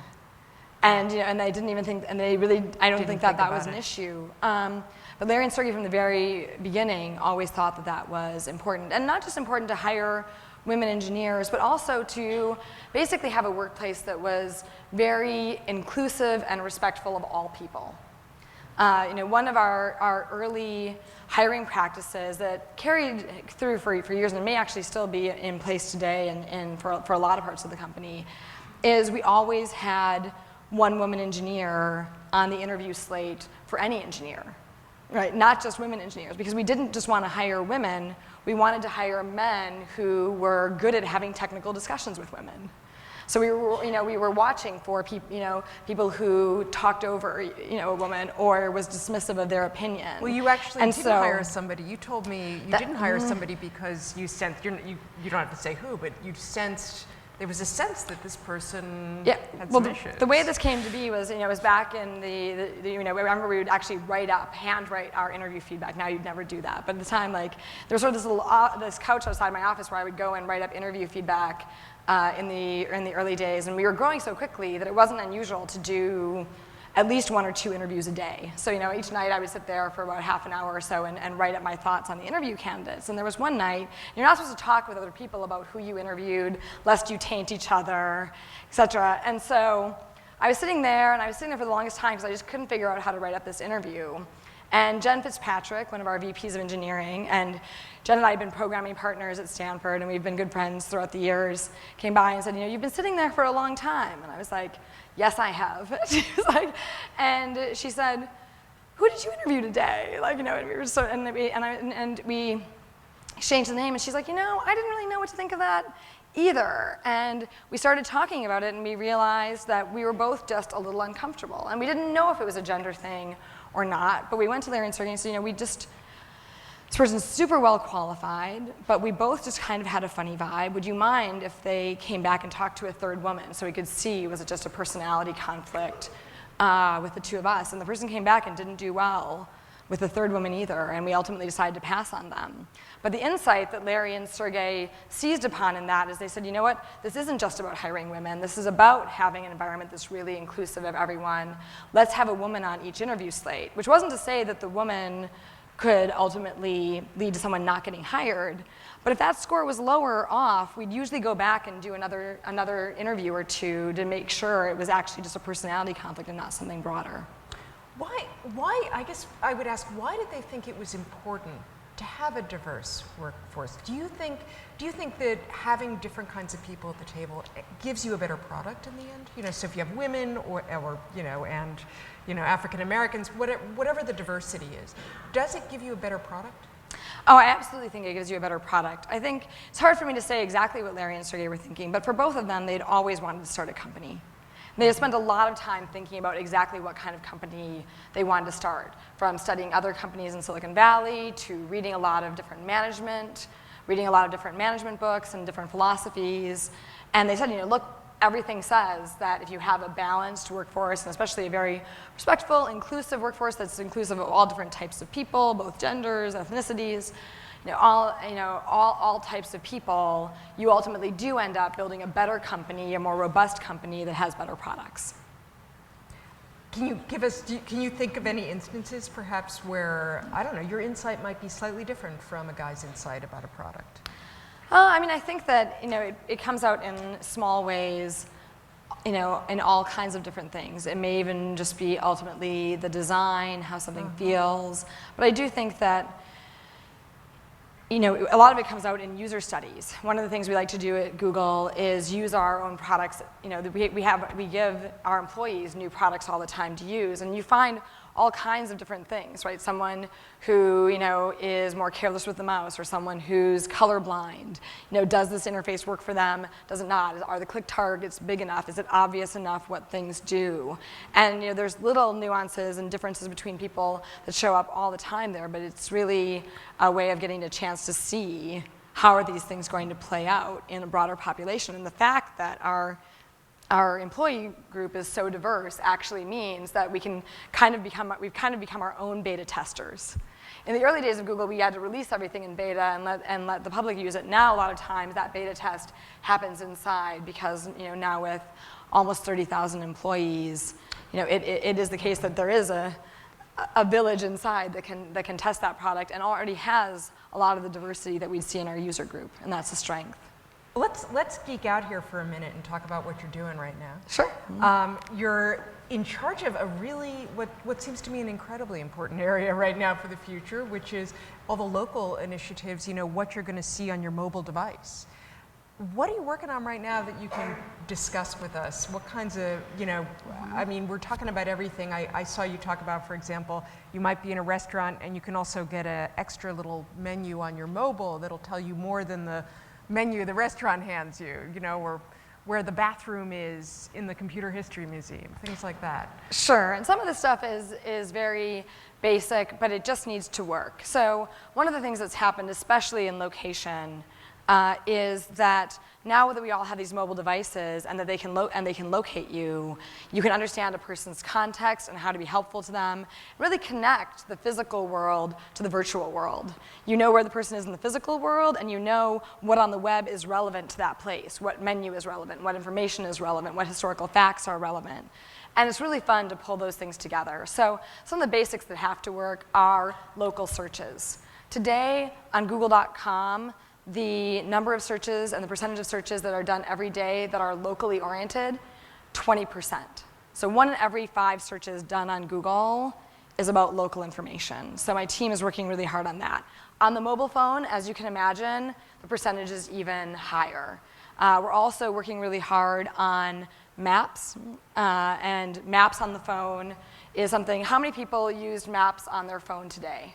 And and they didn't even think, and they really, I don't think that was an issue. But Larry and Sergey from the very beginning always thought that was important, and not just important to hire women engineers, but also to basically have a workplace that was very inclusive and respectful of all people. One of our early hiring practices that carried through for years and may actually still be in place today and for a lot of parts of the company is we always had one woman engineer on the interview slate for any engineer, right? Not just women engineers, because we didn't just want to hire women, we wanted to hire men who were good at having technical discussions with women. So we were watching for people who talked over a woman or was dismissive of their opinion. Well, you actually didn't hire somebody. You told me you didn't hire somebody because you sensed, you don't have to say who, but you sensed, there was a sense that this person had some issues. The way this came to be was, it was back in the remember we would actually handwrite our interview feedback. Now you'd never do that. But at the time, there was sort of this little this couch outside my office where I would go and write up interview feedback in the early days. And we were growing so quickly that it wasn't unusual to do at least 1 or 2 interviews a day. So each night I would sit there for about half an hour or so and write up my thoughts on the interview candidates. And there was one night, you're not supposed to talk with other people about who you interviewed, lest you taint each other, et cetera. And so I was sitting there, and I was sitting there for the longest time because I just couldn't figure out how to write up this interview. And Jen Fitzpatrick, one of our VPs of engineering, and Jen and I had been programming partners at Stanford, and we've been good friends throughout the years, came by and said, you've been sitting there for a long time. And I was like, yes, I have. She was like, and she said, who did you interview today? We exchanged the name, and she's like, I didn't really know what to think of that either. And we started talking about it, and we realized that we were both just a little uncomfortable. And we didn't know if it was a gender thing or not, but we went to Larry and Sergey and said, this person's super well qualified, but we both just kind of had a funny vibe. Would you mind if they came back and talked to a third woman so we could see, was it just a personality conflict with the two of us? And the person came back and didn't do well with the third woman either, and we ultimately decided to pass on them. But the insight that Larry and Sergey seized upon in that is they said, this isn't just about hiring women. This is about having an environment that's really inclusive of everyone. Let's have a woman on each interview slate, which wasn't to say that the woman could ultimately lead to someone not getting hired. But if that score was lower off, we'd usually go back and do another interview or two to make sure it was actually just a personality conflict and not something broader. Why, I guess I would ask, why did they think it was important to have a diverse workforce? Do you think that having different kinds of people at the table gives you a better product in the end? So if you have women or African Americans, whatever the diversity is, does it give you a better product? Oh, I absolutely think it gives you a better product. I think it's hard for me to say exactly what Larry and Sergey were thinking, but for both of them, they'd always wanted to start a company. They had spent a lot of time thinking about exactly what kind of company they wanted to start, from studying other companies in Silicon Valley to reading a lot of different management books and different philosophies. And they said, look, everything says that if you have a balanced workforce, and especially a very respectful, inclusive workforce that's inclusive of all different types of people, both genders, ethnicities, all types of people, you ultimately do end up building a better company, a more robust company that has better products. Can you think of any instances perhaps where, your insight might be slightly different from a guy's insight about a product? I think that, it comes out in small ways, in all kinds of different things. It may even just be ultimately the design, how something feels. But I do think that a lot of it comes out in user studies. One of the things we like to do at Google is use our own products. We give our employees new products all the time to use, and you find all kinds of different things, right? Someone who, is more careless with the mouse, or someone who's colorblind. Does this interface work for them? Does it not? Are the click targets big enough? Is it obvious enough what things do? And there's little nuances and differences between people that show up all the time there, but it's really a way of getting a chance to see how are these things going to play out in a broader population. And the fact that our employee group is so diverse actually means that we've kind of become our own beta testers. In the early days of Google, we had to release everything in beta and let the public use it. Now, a lot of times, that beta test happens inside because now with almost 30,000 employees, it is the case that there is a village inside that can test that product and already has a lot of the diversity that we see in our user group, and that's a strength. Let's geek out here for a minute and talk about what you're doing right now. Sure. You're in charge of a really, what seems to me an incredibly important area right now for the future, which is all the local initiatives, what you're going to see on your mobile device. What are you working on right now that you can discuss with us? What kinds of, we're talking about everything. I saw you talk about, for example, you might be in a restaurant and you can also get an extra little menu on your mobile that'll tell you more than the menu the restaurant hands you, or where the bathroom is in the Computer History Museum, things like that. Sure, and some of this stuff is very basic, but it just needs to work. So one of the things that's happened, especially in location, is that now that we all have these mobile devices and that they can locate you, you can understand a person's context and how to be helpful to them, really connect the physical world to the virtual world. You know where the person is in the physical world, and you know what on the web is relevant to that place, what menu is relevant, what information is relevant, what historical facts are relevant. And it's really fun to pull those things together. So some of the basics that have to work are local searches. Today on Google.com, the number of searches and the percentage of searches that are done every day that are locally oriented, 20%. So 1 in every 5 searches done on Google is about local information. So my team is working really hard on that. On the mobile phone, as you can imagine, the percentage is even higher. We're also working really hard on maps, and maps on the phone is something. How many people used maps on their phone today?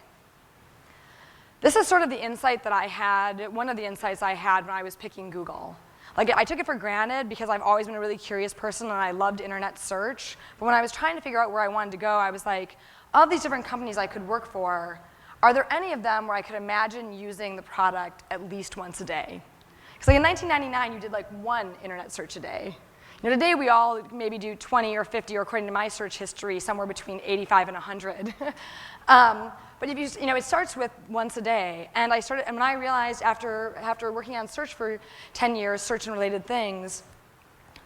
This is sort of the insight that I had, one of the insights I had when I was picking Google. Like, I took it for granted because I've always been a really curious person and I loved internet search. But when I was trying to figure out where I wanted to go, I was like, of these different companies I could work for, are there any of them where I could imagine using the product at least once a day? Because like in 1999, you did like one internet search a day. You know, today we all maybe do 20 or 50, or according to my search history, somewhere between 85 and 100. But if you know, it starts with once a day. And when I realized after working on search for 10 years, search and related things,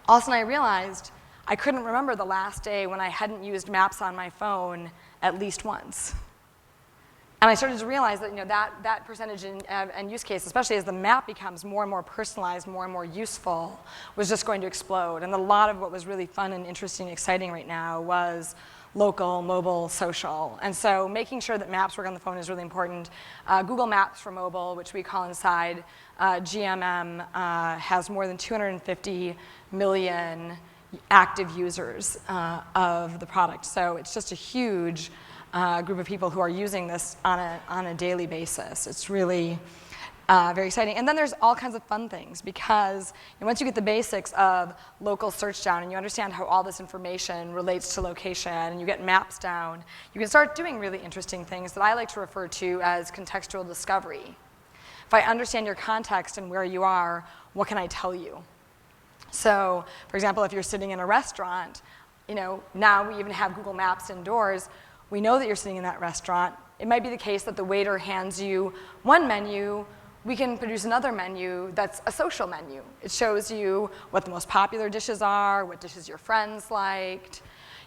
all of a sudden I realized I couldn't remember the last day when I hadn't used maps on my phone at least once. And I started to realize that, you know, that percentage and use case, especially as the map becomes more and more personalized, more and more useful, was just going to explode. And a lot of what was really fun and interesting and exciting right now was local, mobile, social. And so making sure that maps work on the phone is really important. Google Maps for mobile, which we call inside GMM, has more than 250 million active users of the product. So it's just a huge group of people who are using this on a daily basis. It's really very exciting. And then there's all kinds of fun things because once you get the basics of local search down and you understand how all this information relates to location and you get maps down, you can start doing really interesting things that I like to refer to as contextual discovery. If I understand your context and where you are, what can I tell you? So, for example, if you're sitting in a restaurant, you know, now we even have Google Maps indoors. We know that you're sitting in that restaurant. It might be the case that the waiter hands you one menu. We can produce another menu that's a social menu. It shows you what the most popular dishes are, what dishes your friends liked.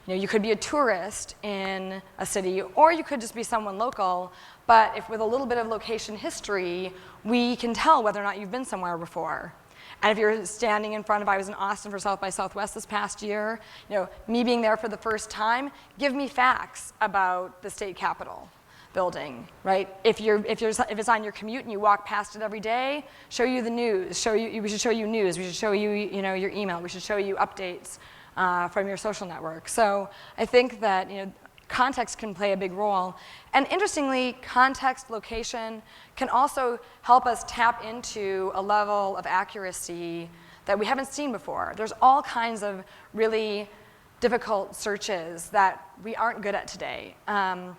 You know, you could be a tourist in a city, or you could just be someone local, but if with a little bit of location history, we can tell whether or not you've been somewhere before. And if you're standing in front of, I was in Austin for South by Southwest this past year, you know, me being there for the first time, give me facts about the state capitol building, right? If it's on your commute and you walk past it every day, show you the news. We should show you news. We should show you, you know, your email. We should show you updates from your social network. So I think that, you know, context can play a big role. And interestingly, context, location can also help us tap into a level of accuracy that we haven't seen before. There's all kinds of really difficult searches that we aren't good at today. And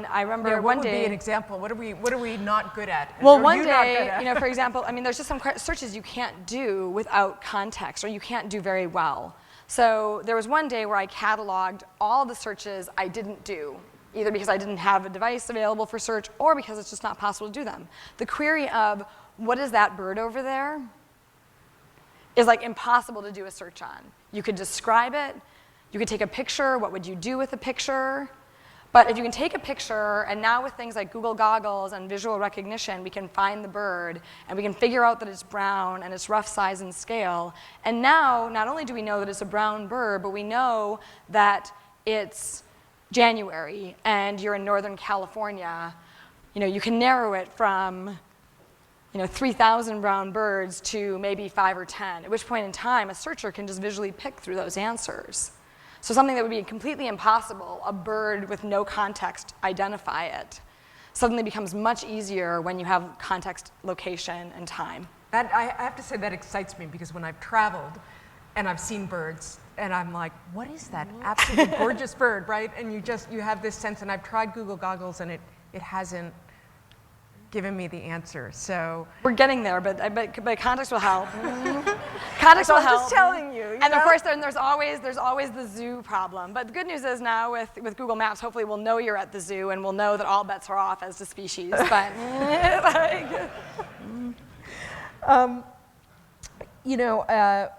I remember one day. What would be an example? What are we not good at? Well, one day, you know, for example, I mean, there's just some searches you can't do without context, or you can't do very well. So there was one day where I cataloged all the searches I didn't do, either because I didn't have a device available for search, or because it's just not possible to do them. The query of what is that bird over there is like impossible to do a search on. You could describe it. You could take a picture. What would you do with a picture? But if you can take a picture, and now with things like Google goggles and visual recognition, we can find the bird, and we can figure out that it's brown, and it's rough size and scale. And now, not only do we know that it's a brown bird, but we know that it's January, and you're in Northern California. You know, you can narrow it from, you know, 3,000 brown birds to maybe 5 or 10, at which point in time, a searcher can just visually pick through those answers. So something that would be completely impossible, a bird with no context, identify it, suddenly becomes much easier when you have context, location, and time. That, I have to say that excites me because when I've traveled and I've seen birds and I'm like, what is that absolutely gorgeous bird, right? And you have this sense, and I've tried Google goggles and it hasn't given me the answer. So we're getting there, but context will help. Context will help. I'm just telling you. And of course, then there's always the zoo problem. But the good news is now with Google Maps, hopefully we'll know you're at the zoo and we'll know that all bets are off as to species. But you know,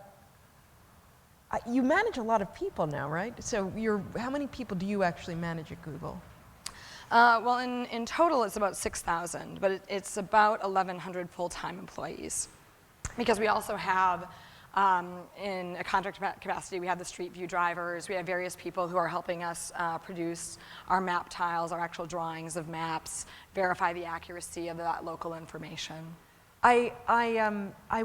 you manage a lot of people now, right? So how many people do you actually manage at Google? Well, in total, it's about 6,000, but it's about 1,100 full-time employees. Because we also have, in a contract capacity, we have the street view drivers. We have various people who are helping us produce our map tiles, our actual drawings of maps, verify the accuracy of that local information. I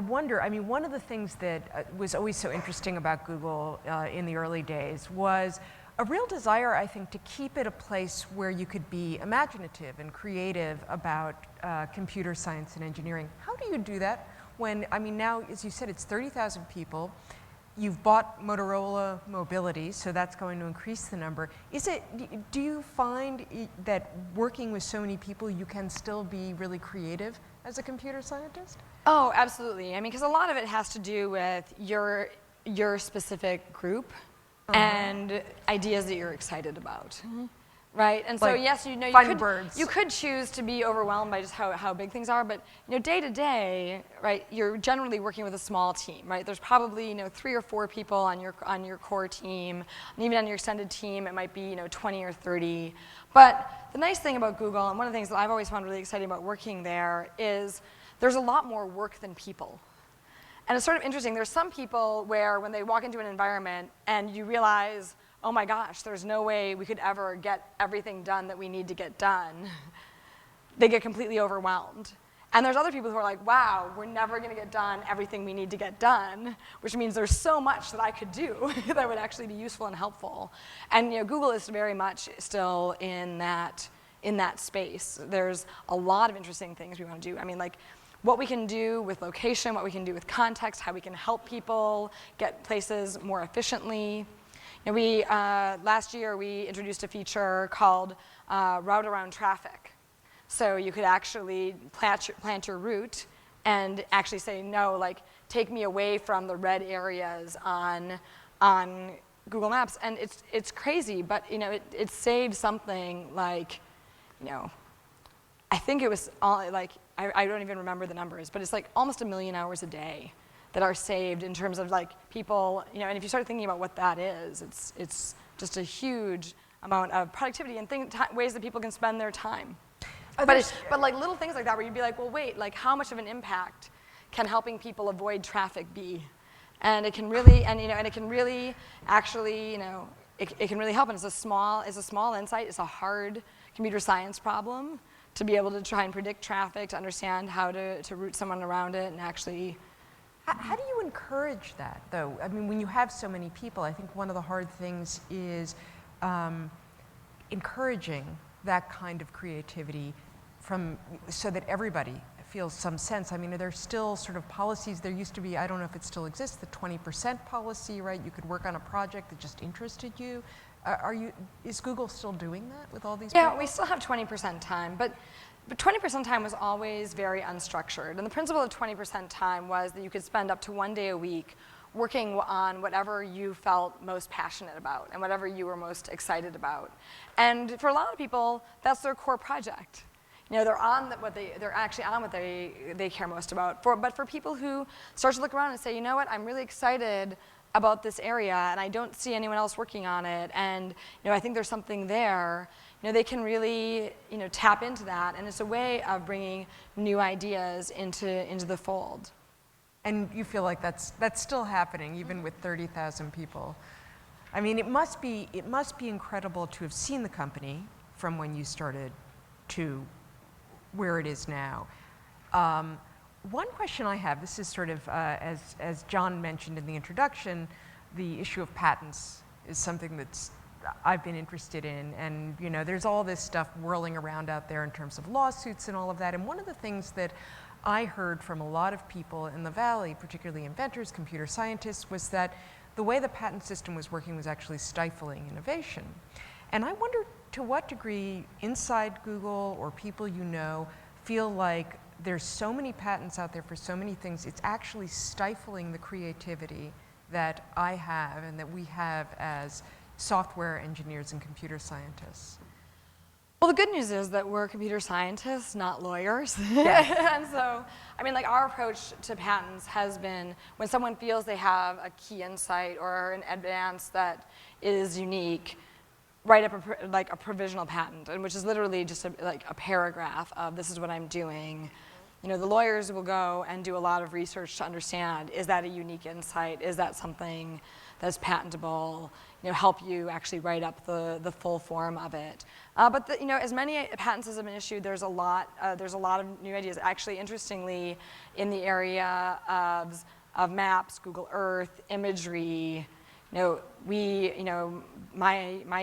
wonder, I mean, one of the things that was always so interesting about Google in the early days was a real desire, I think, to keep it a place where you could be imaginative and creative about computer science and engineering. How do you do that when, I mean, now, as you said, it's 30,000 people. You've bought Motorola Mobility, so that's going to increase the number. Do you find that working with so many people, you can still be really creative as a computer scientist? Oh, absolutely. I mean, because a lot of it has to do with your specific group and ideas that you're excited about. Right, and so Like yes, you birds. you could choose to be overwhelmed by just how big things are, but day to day, right, you're generally working with a small team, right? There's probably 3 or 4 people on your core team, and even on your extended team, it might be 20 or 30. But the nice thing about Google, and one of the things that I've always found really exciting about working there, is there's a lot more work than people. And it's sort of interesting. There's some people where when they walk into an environment and you realize, oh my gosh, there's no way we could ever get everything done that we need to get done, they get completely overwhelmed. And there's other people who are like, wow, we're never going to get done everything we need to get done, which means there's so much that I could do that would actually be useful and helpful. And Google is very much still in that space. There's a lot of interesting things we want to do. I mean, like, what we can do with location, what we can do with context, how we can help people get places more efficiently. Last year we introduced a feature called route around traffic. So you could actually plant your route and actually say, no, like, take me away from the red areas on Google Maps. And it's crazy, but it saved something like, I think it was I don't even remember the numbers, but it's like almost 1 million hours a day that are saved in terms of like people, and if you start thinking about what that is, it's just a huge amount of productivity and ways that people can spend their time. But like little things like that where you'd be like, well, wait, like how much of an impact can helping people avoid traffic be? And it can really, and it can really actually, it can really help. And it's a small insight. It's a hard computer science problem to be able to try and predict traffic, to understand how to route someone around it, and actually. How do you encourage that, though? I mean, when you have so many people, I think one of the hard things is encouraging that kind of creativity so that everybody feels some sense. I mean, are there still sort of policies? There used to be, I don't know if it still exists, the 20% policy, right? You could work on a project that just interested you. Is Google still doing that with all these people? Yeah, we still have 20% time, but 20% time was always very unstructured. And the principle of 20% time was that you could spend up to 1 day a week working on whatever you felt most passionate about and whatever you were most excited about. And for a lot of people, that's their core project. They're actually on what they care most about. But for people who start to look around and say, you know what, I'm really excited about this area and I don't see anyone else working on it, and I think there's something there, they can really tap into that, and it's a way of bringing new ideas into the fold. And you feel like that's still happening even with 30,000 people. I mean, it must be incredible to have seen the company from when you started to where it is now. One question I have, this is sort of, as John mentioned in the introduction, the issue of patents is something I've been interested in, and there's all this stuff whirling around out there in terms of lawsuits and all of that. And one of the things that I heard from a lot of people in the Valley, particularly inventors, computer scientists, was that the way the patent system was working was actually stifling innovation. And I wonder to what degree inside Google or people feel like there's so many patents out there for so many things, it's actually stifling the creativity that I have and that we have as software engineers and computer scientists. Well, the good news is that we're computer scientists, not lawyers. Yes. And so, I mean, like, our approach to patents has been when someone feels they have a key insight or an advance that is unique, write up a provisional patent, and which is literally just a paragraph of this is what I'm doing. The lawyers will go and do a lot of research to understand, is that a unique insight? Is that something that's patentable? Help you actually write up the full form of it. But as many patents as have been issued, there's a lot of new ideas. Actually, interestingly, in the area of maps, Google Earth, imagery, my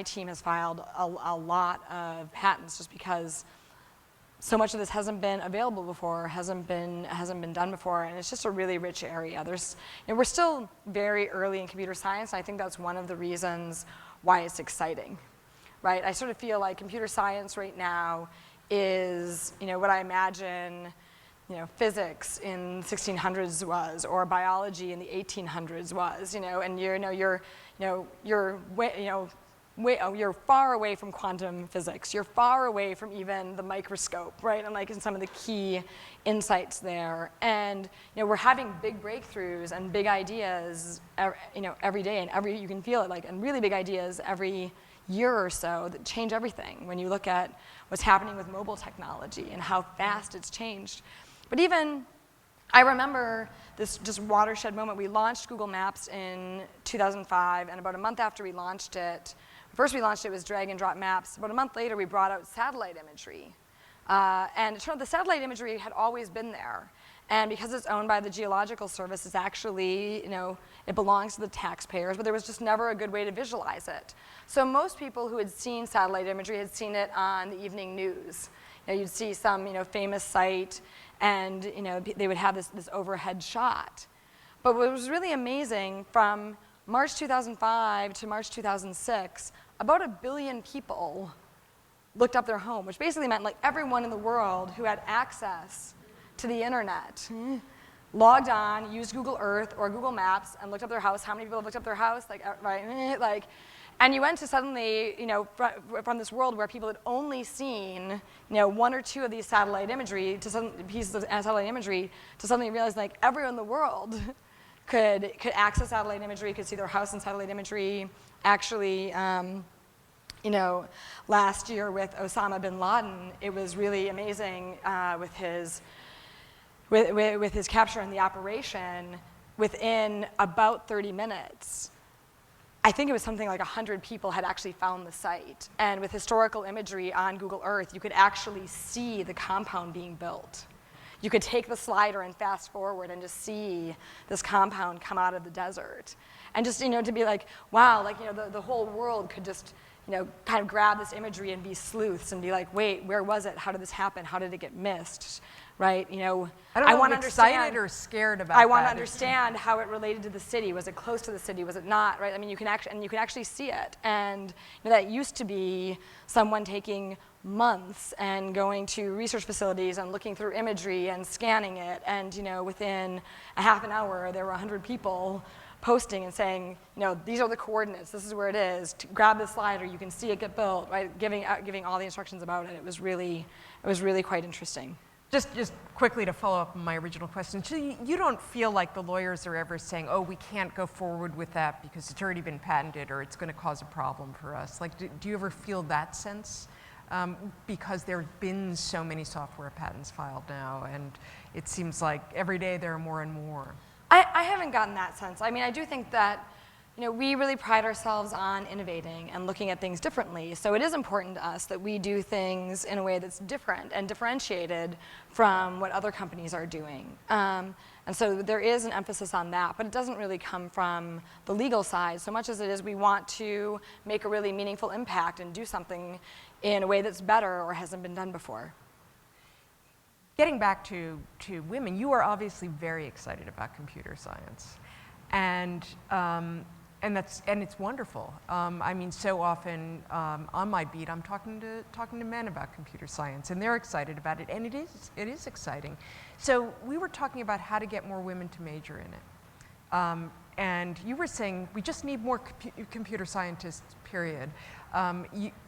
team has filed a lot of patents just because so much of this hasn't been available before, hasn't been done before, and it's just a really rich area. We're still very early in computer science, and I think that's one of the reasons why it's exciting, right? I sort of feel like computer science right now is, what I imagine, physics in 1600s was, or biology in the 1800s was, and you're far away from quantum physics. You're far away from even the microscope, right? And in some of the key insights there. And we're having big breakthroughs and big ideas, every day, and you can feel it, and really big ideas every year or so that change everything. When you look at what's happening with mobile technology and how fast it's changed. But even, I remember this just watershed moment. We launched Google Maps in 2005, and about a month after we launched it, first we launched it was drag and drop maps. About a month later, we brought out satellite imagery. And it turned out the satellite imagery had always been there. And because it's owned by the Geological Service, it's actually, it belongs to the taxpayers, but there was just never a good way to visualize it. So most people who had seen satellite imagery had seen it on the evening news. You'd see some, famous site, and, they would have this overhead shot. But what was really amazing, from March 2005 to March 2006, about 1 billion people looked up their home, which basically meant everyone in the world who had access to the internet logged on, used Google Earth or Google Maps, and looked up their house. How many people have looked up their house? And you went to suddenly, from this world where people had only seen, 1 or 2 of these satellite imagery, pieces of satellite imagery, to suddenly realize everyone in the world could access satellite imagery, could see their house in satellite imagery. Actually, last year with Osama bin Laden, it was really amazing with his capture and the operation. Within about 30 minutes, I think it was something like 100 people had actually found the site. And with historical imagery on Google Earth, you could actually see the compound being built. You could take the slider and fast forward and just see this compound come out of the desert. And just, to be wow, the whole world could just, kind of grab this imagery and be sleuths and be wait, where was it? How did this happen? How did it get missed? Right? I don't know if excited or scared about I want to understand how it related to the city. Was it close to the city? Was it not? Right? I mean, you can actually see it. And that used to be someone taking months and going to research facilities and looking through imagery and scanning it. And within a half an hour, there were 100 people posting and saying, these are the coordinates. This is where it is. Grab the slider. You can see it get built. Right? Giving all the instructions about it. It was really quite interesting. Just quickly to follow up on my original question, so you don't feel like the lawyers are ever saying, oh, we can't go forward with that because it's already been patented or it's going to cause a problem for us? Do you ever feel that sense? Because there have been so many software patents filed now, and it seems like every day there are more and more. I haven't gotten that sense. I mean, I do think that we really pride ourselves on innovating and looking at things differently. So it is important to us that we do things in a way that's different and differentiated from what other companies are doing. And so there is an emphasis on that, but it doesn't really come from the legal side so much as it is we want to make a really meaningful impact and do something in a way that's better or hasn't been done before. Getting back to women, you are obviously very excited about computer science. And it's wonderful. I mean, so often on my beat, I'm talking to men about computer science, and they're excited about it, and it is exciting. So we were talking about how to get more women to major in it, and you were saying we just need more computer scientists. Period.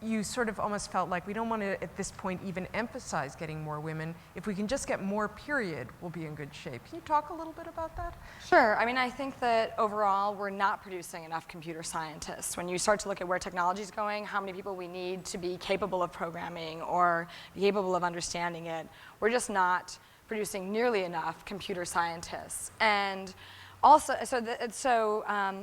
You sort of almost felt like we don't want to at this point even emphasize getting more women. If we can just get more, period, we'll be in good shape. Can you talk a little bit about that? Sure. I mean, I think that overall we're not producing enough computer scientists. When you start to look at where technology is going, how many people we need to be capable of programming or be capable of understanding it, we're just not producing nearly enough computer scientists. And also,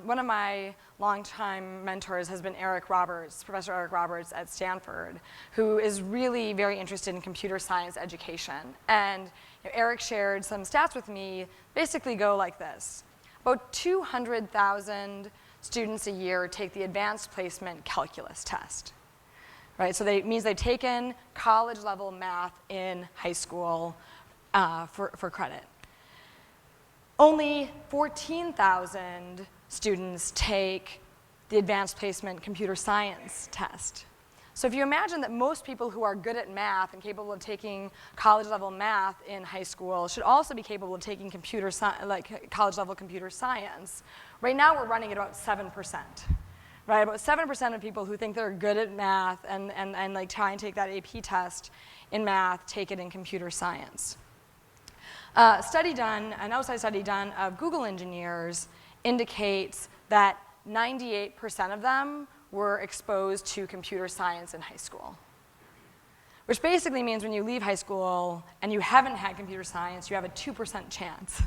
one of my longtime mentors has been Professor Eric Roberts at Stanford, who is really very interested in computer science education. And Eric shared some stats with me, basically go like this. About 200,000 students a year take the advanced placement calculus test. Right? So it means they've taken college-level math in high school for credit. Only 14,000 students take the advanced placement computer science test. So if you imagine that most people who are good at math and capable of taking college-level math in high school should also be capable of taking college-level computer science, right now we're running at about 7%. Right, about 7% of people who think they're good at math and like try and take that AP test in math take it in computer science. An outside study done of Google engineers indicates that 98% of them were exposed to computer science in high school. Which basically means when you leave high school and you haven't had computer science, you have a 2% chance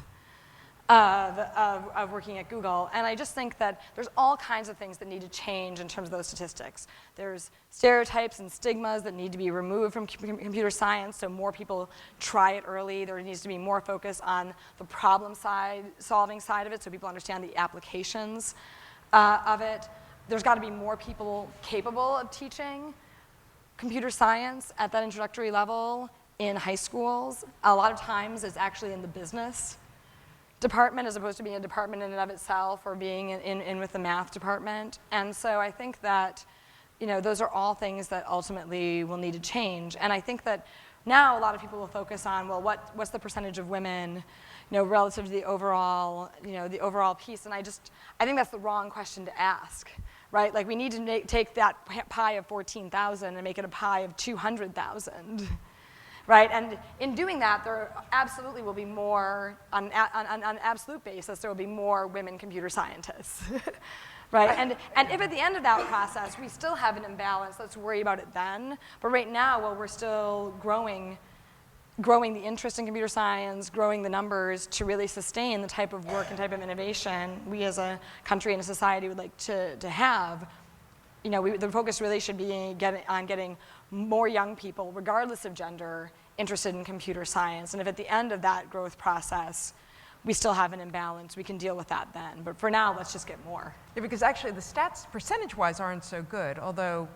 of working at Google. And I just think that there's all kinds of things that need to change in terms of those statistics. There's stereotypes and stigmas that need to be removed from computer science so more people try it early. There needs to be more focus on the solving side of it so people understand the applications of it. There's got to be more people capable of teaching computer science at that introductory level in high schools. A lot of times it's actually in the business department as opposed to being a department in and of itself or being in with the math department. And so I think that those are all things that ultimately will need to change. And I think that now a lot of people will focus on, well, what's the percentage of women relative to the overall piece. And I think that's the wrong question to ask. Right? Like we need to take that pie of 14,000 and make it a pie of 200,000. Right? And in doing that, there absolutely will be more, on an absolute basis, there will be more women computer scientists. Right? And if at the end of that process we still have an imbalance, let's worry about it then. But right now, while we're still growing the interest in computer science, growing the numbers to really sustain the type of work and type of innovation we as a country and a society would like to have, the focus really should be on getting more young people, regardless of gender, interested in computer science. And if at the end of that growth process we still have an imbalance, we can deal with that then. But for now, let's just get more. Yeah, because actually the stats percentage-wise aren't so good, although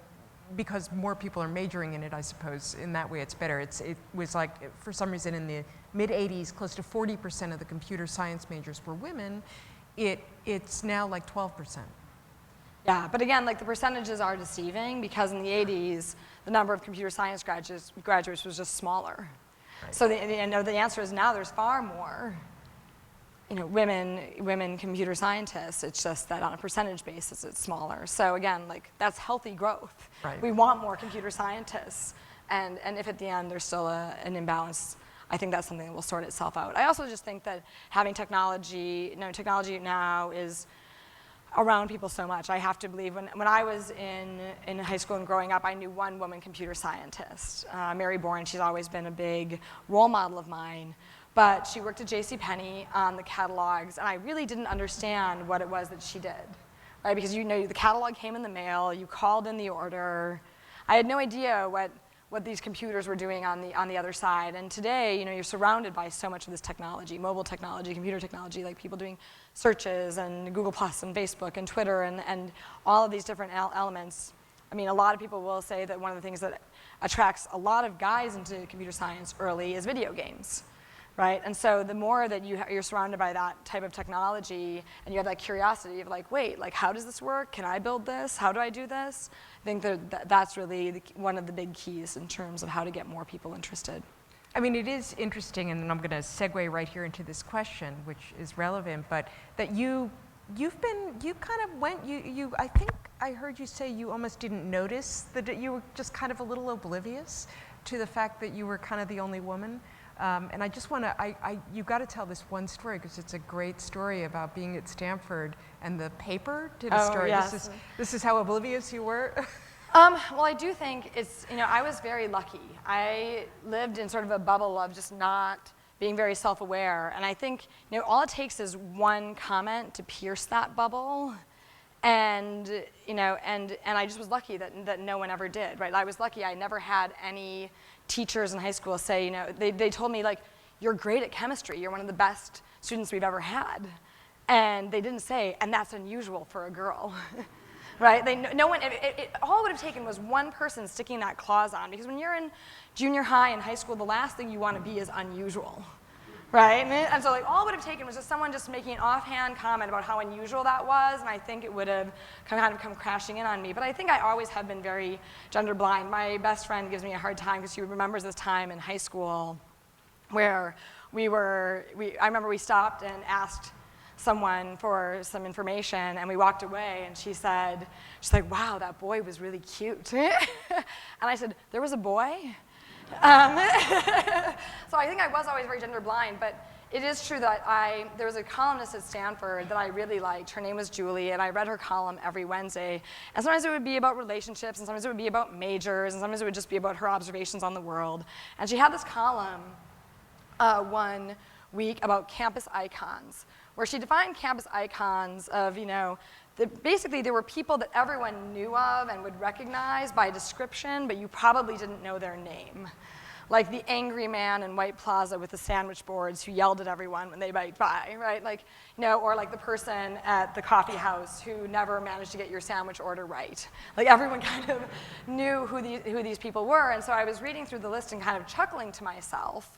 because more people are majoring in it, I suppose, in that way it's better. It was like, for some reason in the mid-'80s, close to 40% of the computer science majors were women. It's now like 12%. Yeah, but again, like the percentages are deceiving because in the 80s, the number of computer science graduates was just smaller. Right. So the answer is now there's far more women computer scientists. It's just that on a percentage basis, it's smaller. So again, like that's healthy growth. Right. We want more computer scientists. And if at the end there's still an imbalance, I think that's something that will sort itself out. I also just think that having technology now is around people so much. I have to believe when I was in high school and growing up, I knew one woman computer scientist, Mary Bourne. She's always been a big role model of mine. But she worked at JCPenney on the catalogs, and I really didn't understand what it was that she did, right? Because the catalog came in the mail, you called in the order. I had no idea what these computers were doing on the other side. And today, you're surrounded by so much of this technology, mobile technology, computer technology, like people doing searches and Google Plus and Facebook and Twitter and all of these different elements. I mean, a lot of people will say that one of the things that attracts a lot of guys into computer science early is video games. Right? And so the more that you're surrounded by that type of technology and you have that curiosity of like, wait, like how does this work? Can I build this? How do I do this? I think that's really one of the big keys in terms of how to get more people interested. I mean, it is interesting, and I'm going to segue right here into this question, which is relevant, but that I think I heard you say you almost didn't notice that you were just kind of a little oblivious to the fact that you were kind of the only woman. And I just want to, you've got to tell this one story because it's a great story about being at Stanford and the paper did a story. Yes. This is how oblivious you were? Well, I do think it's, I was very lucky. I lived in sort of a bubble of just not being very self-aware. And I think, all it takes is one comment to pierce that bubble. And, and I just was lucky that no one ever did, right? I was lucky I never had any teachers in high school say, they told me, like, you're great at chemistry. You're one of the best students we've ever had. And they didn't say, and that's unusual for a girl. Right? No one, all it would have taken was one person sticking that clause on, because when you're in junior high and high school, the last thing you want to be is unusual, right? And so like all it would have taken was just someone just making an offhand comment about how unusual that was, and I think it would have kind of come crashing in on me. But I think I always have been very gender blind. My best friend gives me a hard time because she remembers this time in high school where I remember we stopped and asked someone for some information, and we walked away, and she's like, wow, that boy was really cute. And I said, there was a boy? So I think I was always very gender blind, but it is true that there was a columnist at Stanford that I really liked. Her name was Julie, and I read her column every Wednesday. And sometimes it would be about relationships, and sometimes it would be about majors, and sometimes it would just be about her observations on the world. And she had this column one week about campus icons, where she defined campus icons of, basically there were people that everyone knew of and would recognize by description, but you probably didn't know their name. Like the angry man in White Plaza with the sandwich boards who yelled at everyone when they biked by, right? Or like the person at the coffee house who never managed to get your sandwich order right. Like everyone kind of knew who these people were, and so I was reading through the list and kind of chuckling to myself.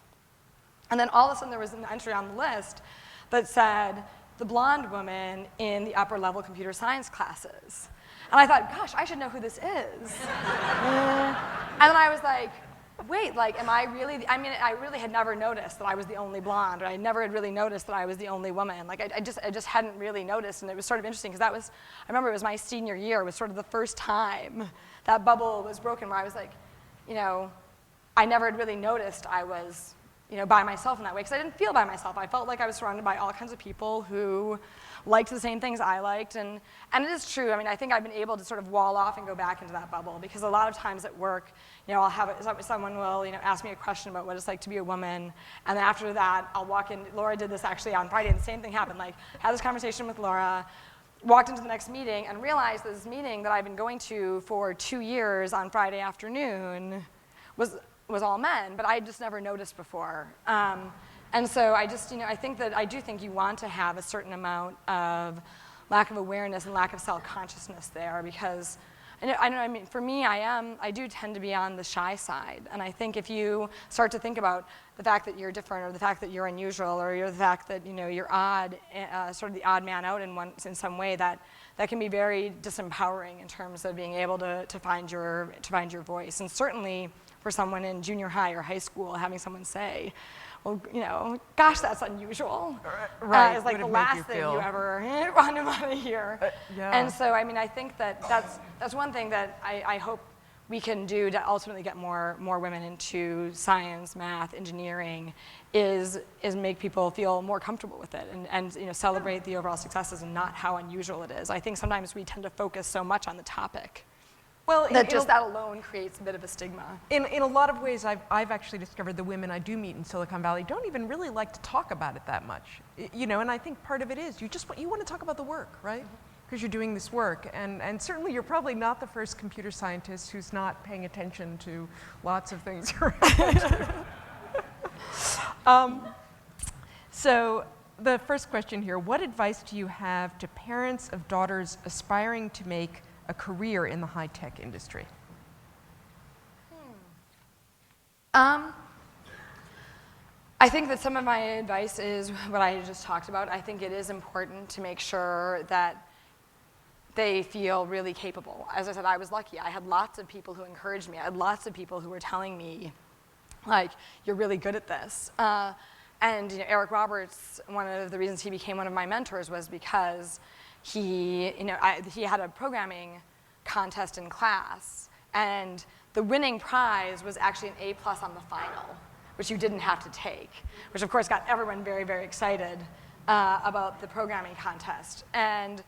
And then all of a sudden there was an entry on the list that said, the blonde woman in the upper level computer science classes. And I thought, gosh, I should know who this is. And then I was like, wait, am I really, I really had never noticed that I was the only blonde, or I never had really noticed that I was the only woman. I just hadn't really noticed, and it was sort of interesting, because I remember it was my senior year, it was sort of the first time that bubble was broken, where I was like, I never had really noticed I was by myself in that way, because I didn't feel by myself. I felt like I was surrounded by all kinds of people who liked the same things I liked, and it is true. I think I've been able to sort of wall off and go back into that bubble, because a lot of times at work, I'll have someone will ask me a question about what it's like to be a woman, and then after that, I'll walk in. Laura did this actually on Friday, and the same thing happened. Had this conversation with Laura, walked into the next meeting, and realized that this meeting that I've been going to for 2 years on Friday afternoon was all men, but I just never noticed before. And so I just, I do think you want to have a certain amount of lack of awareness and lack of self-consciousness there, because for me, I do tend to be on the shy side. And I think if you start to think about the fact that you're different, or the fact that you're unusual, or the fact that, you're odd, sort of the odd man out in some way, that can be very disempowering in terms of being able to find your voice. And certainly for someone in junior high or high school, having someone say, well, gosh, that's unusual. Right. It's like the last thing you ever want to hear. Yeah. And so, I think that's one thing that I hope we can do to ultimately get more women into science, math, engineering, is make people feel more comfortable with it, and celebrate the overall successes and not how unusual it is. I think sometimes we tend to focus so much on the topic. Well, that alone creates a bit of a stigma. In a lot of ways, I've actually discovered the women I do meet in Silicon Valley don't even really like to talk about it that much. And I think part of it is you want to talk about the work, right? Because you're doing this work, and certainly you're probably not the first computer scientist who's not paying attention to lots of things around. So the first question here: what advice do you have to parents of daughters aspiring to make a career in the high-tech industry? I think that some of my advice is what I just talked about. I think it is important to make sure that they feel really capable. As I said, I was lucky. I had lots of people who encouraged me. I had lots of people who were telling me, you're really good at this. And Eric Roberts, one of the reasons he became one of my mentors was because he had a programming contest in class, and the winning prize was actually an A+ on the final, which you didn't have to take, which of course got everyone very, very excited about the programming contest. And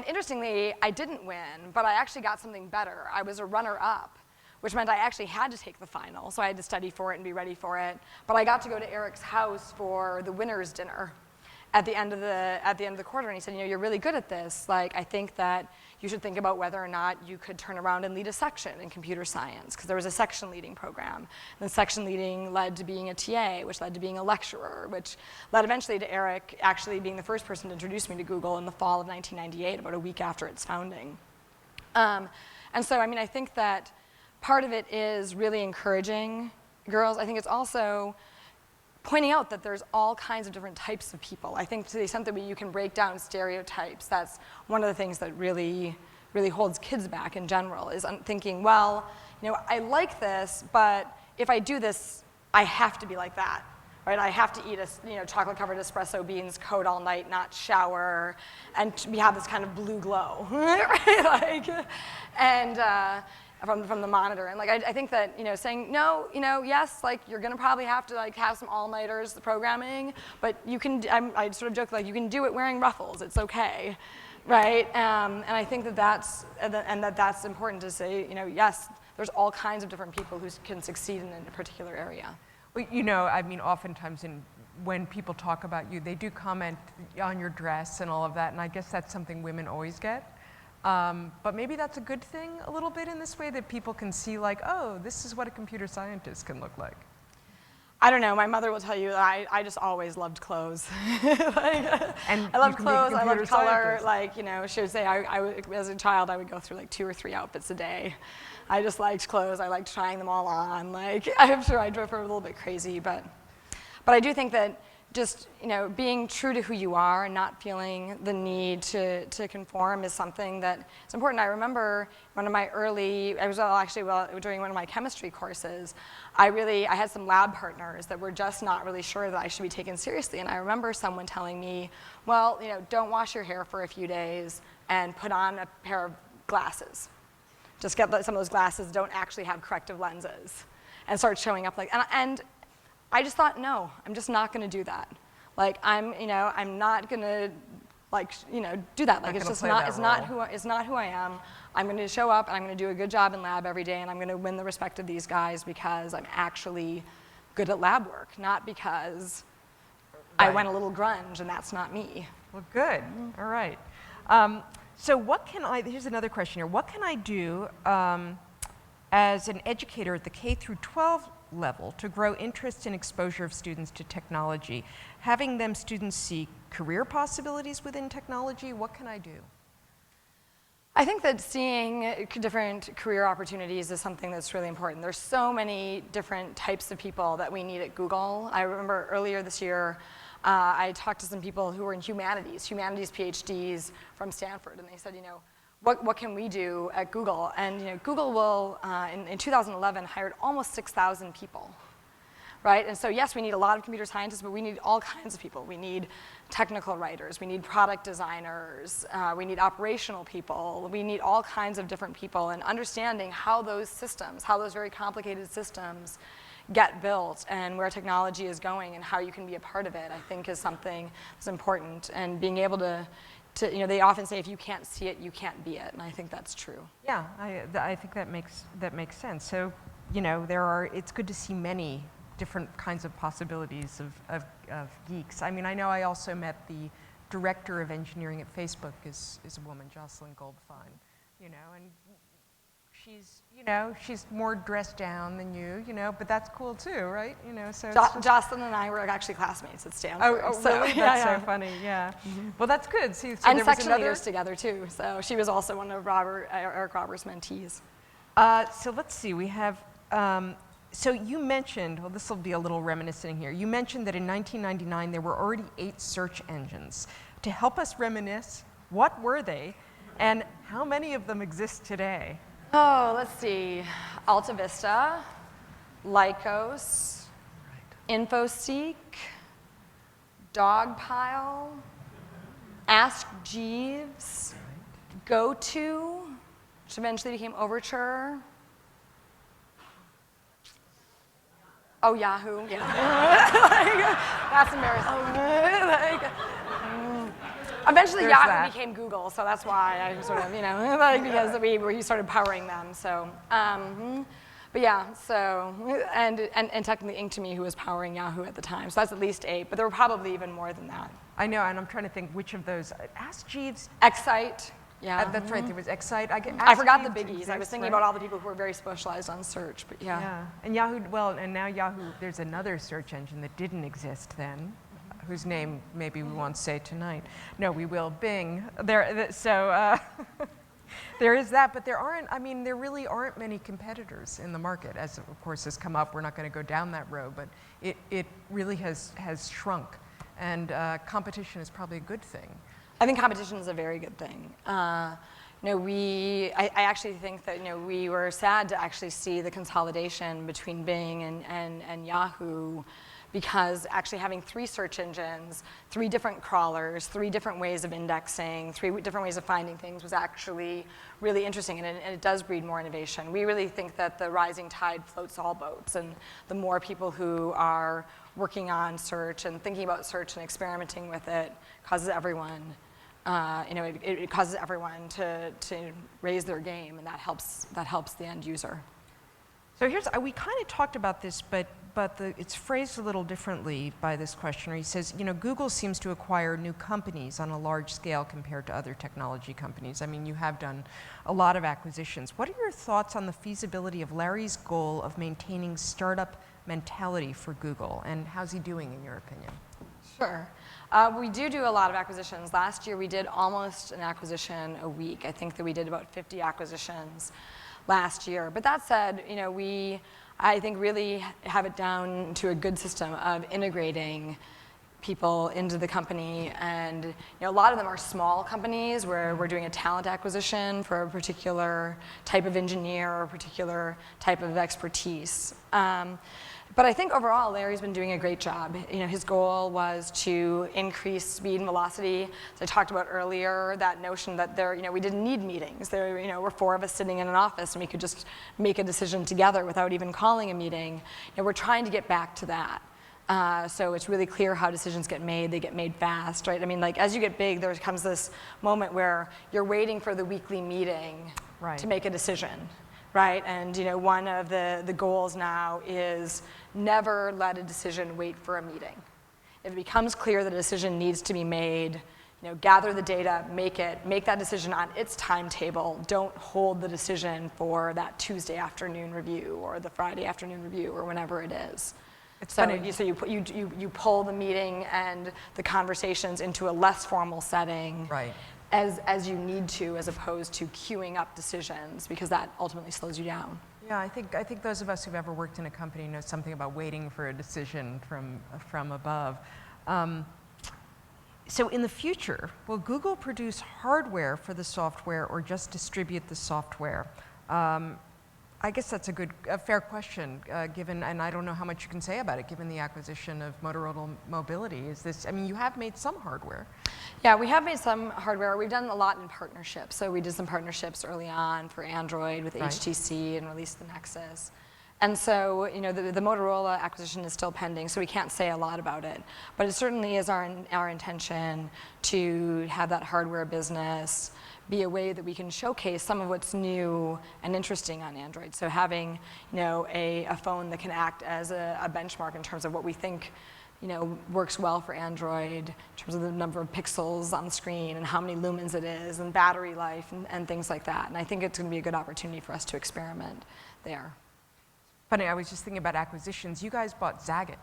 interestingly, I didn't win, but I actually got something better. I was a runner-up, which meant I actually had to take the final, so I had to study for it and be ready for it. But I got to go to Eric's house for the winner's dinner. at the end of the quarter, and he said, you know, you're really good at this. Like, I think that you should think about whether or not you could turn around and lead a section in computer science, because there was a section leading program. And the section leading led to being a TA, which led to being a lecturer, which led eventually to Eric actually being the first person to introduce me to Google in the fall of 1998, about a week after its founding. And so, I mean, I think that part of it is really encouraging girls. I think it's also pointing out that there's all kinds of different types of people. I think to the extent that you can break down stereotypes, that's one of the things that really holds kids back in general, is thinking, well, you know, I like this, but if I do this, I have to be like that, right? I have to eat chocolate-covered espresso beans, code all night, not shower, and we have this kind of blue glow, right? From the monitor. And like, I think that, you know, saying, no, you know, yes, like, you're gonna probably have to like have some all-nighters programming, but you can, I sort of joke, like, you can do it wearing ruffles, it's okay, right? And I think that that's important to say, you know, yes, there's all kinds of different people who can succeed in a particular area. Well, you know, I mean, oftentimes when people talk about you, they do comment on your dress and all of that, and I guess that's something women always get. But maybe that's a good thing a little bit in this way, that people can see like, oh, this is what a computer scientist can look like. I don't know, my mother will tell you that I just always loved clothes. I loved clothes, I loved color. Like, you know, she would say, as a child, I would go through like 2 or 3 outfits a day. I just liked clothes, I liked trying them all on. Like, I'm sure I drove her a little bit crazy, but I do think that just, you know, being true to who you are and not feeling the need to conform is something that is important. I remember during one of my chemistry courses, I had some lab partners that were just not really sure that I should be taken seriously. And I remember someone telling me, well, you know, don't wash your hair for a few days and put on a pair of glasses. Just get some of those glasses that don't actually have corrective lenses and start showing up like, and I just thought, no, I'm just not going to do that. Like, I'm not going to, like, you know, do that. Like, it's just not, it's not who I am. I'm going to show up and I'm going to do a good job in lab every day, and I'm going to win the respect of these guys because I'm actually good at lab work, not because I went a little grunge and that's not me. Well, good. All right. So here's another question here. What can I do as an educator at the K through 12 level to grow interest and exposure of students to technology? Having students see career possibilities within technology, what can I do? I think that seeing different career opportunities is something that's really important. There's so many different types of people that we need at Google. I remember earlier this year, I talked to some people who were in humanities PhDs from Stanford, and they said, you know, what can we do at Google? And you know, Google will, in 2011, hired almost 6,000 people, right? And so yes, we need a lot of computer scientists, but we need all kinds of people. We need technical writers, we need product designers, we need operational people, we need all kinds of different people, and understanding how those very complicated systems get built and where technology is going and how you can be a part of it, I think is something that's important. And being able to you know, they often say if you can't see it, you can't be it, and I think that's true. Yeah, I think that makes sense. So, you know, it's good to see many different kinds of possibilities of geeks. I mean, I know I also met the director of engineering at Facebook is a woman, Jocelyn Goldfein, you know, and she's more dressed down than you know, but that's cool too, right? You know, so Jocelyn and I were actually classmates at Stanford. Oh, so really? That's so funny, yeah. Mm-hmm. Well, that's good. So and section leaders together too. So she was also one of Eric Roberts' mentees. So let's see, we have, so you mentioned, well, this will be a little reminiscing here. You mentioned that in 1999 there were already 8 search engines. To help us reminisce, what were they, and how many of them exist today? Oh, let's see. Alta Vista, Lycos, InfoSeek, Dogpile, Ask Jeeves, GoTo, which eventually became Overture. Oh, Yahoo. Yeah. That's embarrassing. Eventually, There's Yahoo that. became Google, so that's why I sort of, you know, like, because we started powering them. So, but yeah, so and technically Ink2Me, who was powering Yahoo at the time. So that's at least 8, but there were probably even more than that. I know, and I'm trying to think which of those. Ask Jeeves. Excite, yeah. That's right. There was Excite. I forgot the Jeeves biggies. I was exists, thinking right? about all the people who were very specialized on search, but yeah. Yeah, and Yahoo. Well, and now Yahoo. There's another search engine that didn't exist then, whose name maybe we won't say tonight. No, we will. Bing. There is that, but there aren't. I mean, there really aren't many competitors in the market. As of course has come up, we're not going to go down that road, but it really has shrunk, and competition is probably a good thing. I think competition is a very good thing. I actually think that we were sad to actually see the consolidation between Bing and Yahoo, because actually having 3 search engines, 3 different crawlers, 3 different ways of indexing, 3 different ways of finding things was actually really interesting, and it does breed more innovation. We really think that the rising tide floats all boats, and the more people who are working on search and thinking about search and experimenting with it causes everyone, it causes everyone to raise their game, and that helps the end user. So we kind of talked about this, but it's phrased a little differently by this questioner. He says, Google seems to acquire new companies on a large scale compared to other technology companies. I mean, you have done a lot of acquisitions. What are your thoughts on the feasibility of Larry's goal of maintaining startup mentality for Google, and how's he doing in your opinion? Sure. We do a lot of acquisitions. Last year we did almost an acquisition a week. I think that we did about 50 acquisitions last year. But that said, I think really have it down to a good system of integrating people into the company, and a lot of them are small companies where we're doing a talent acquisition for a particular type of engineer or a particular type of expertise. But I think overall, Larry's been doing a great job. His goal was to increase speed and velocity. As I talked about earlier, that notion that we didn't need meetings. There were 4 of us sitting in an office, and we could just make a decision together without even calling a meeting. We're trying to get back to that. So it's really clear how decisions get made. They get made fast, right? I mean, as you get big, there comes this moment where you're waiting for the weekly meeting to make a decision. Right, and one of the goals now is never let a decision wait for a meeting. If it becomes clear that a decision needs to be made, gather the data, make that decision on its timetable. Don't hold the decision for that Tuesday afternoon review or the Friday afternoon review or whenever it is. So you pull the meeting and the conversations into a less formal setting. Right. As you need to, as opposed to queuing up decisions, because that ultimately slows you down. Yeah, I think those of us who've ever worked in a company know something about waiting for a decision from above. So in the future, will Google produce hardware for the software or just distribute the software? I guess that's a fair question, given, and I don't know how much you can say about it, given the acquisition of Motorola Mobility. You have made some hardware. Yeah, we have made some hardware. We've done a lot in partnerships. So we did some partnerships early on for Android with HTC and released the Nexus. And so, the Motorola acquisition is still pending, so we can't say a lot about it. But it certainly is our intention to have that hardware business be a way that we can showcase some of what's new and interesting on Android. So having, a phone that can act as a benchmark in terms of what we think, works well for Android, in terms of the number of pixels on the screen and how many lumens it is and battery life and things like that. And I think it's going to be a good opportunity for us to experiment there. Funny, I was just thinking about acquisitions. You guys bought Zagat.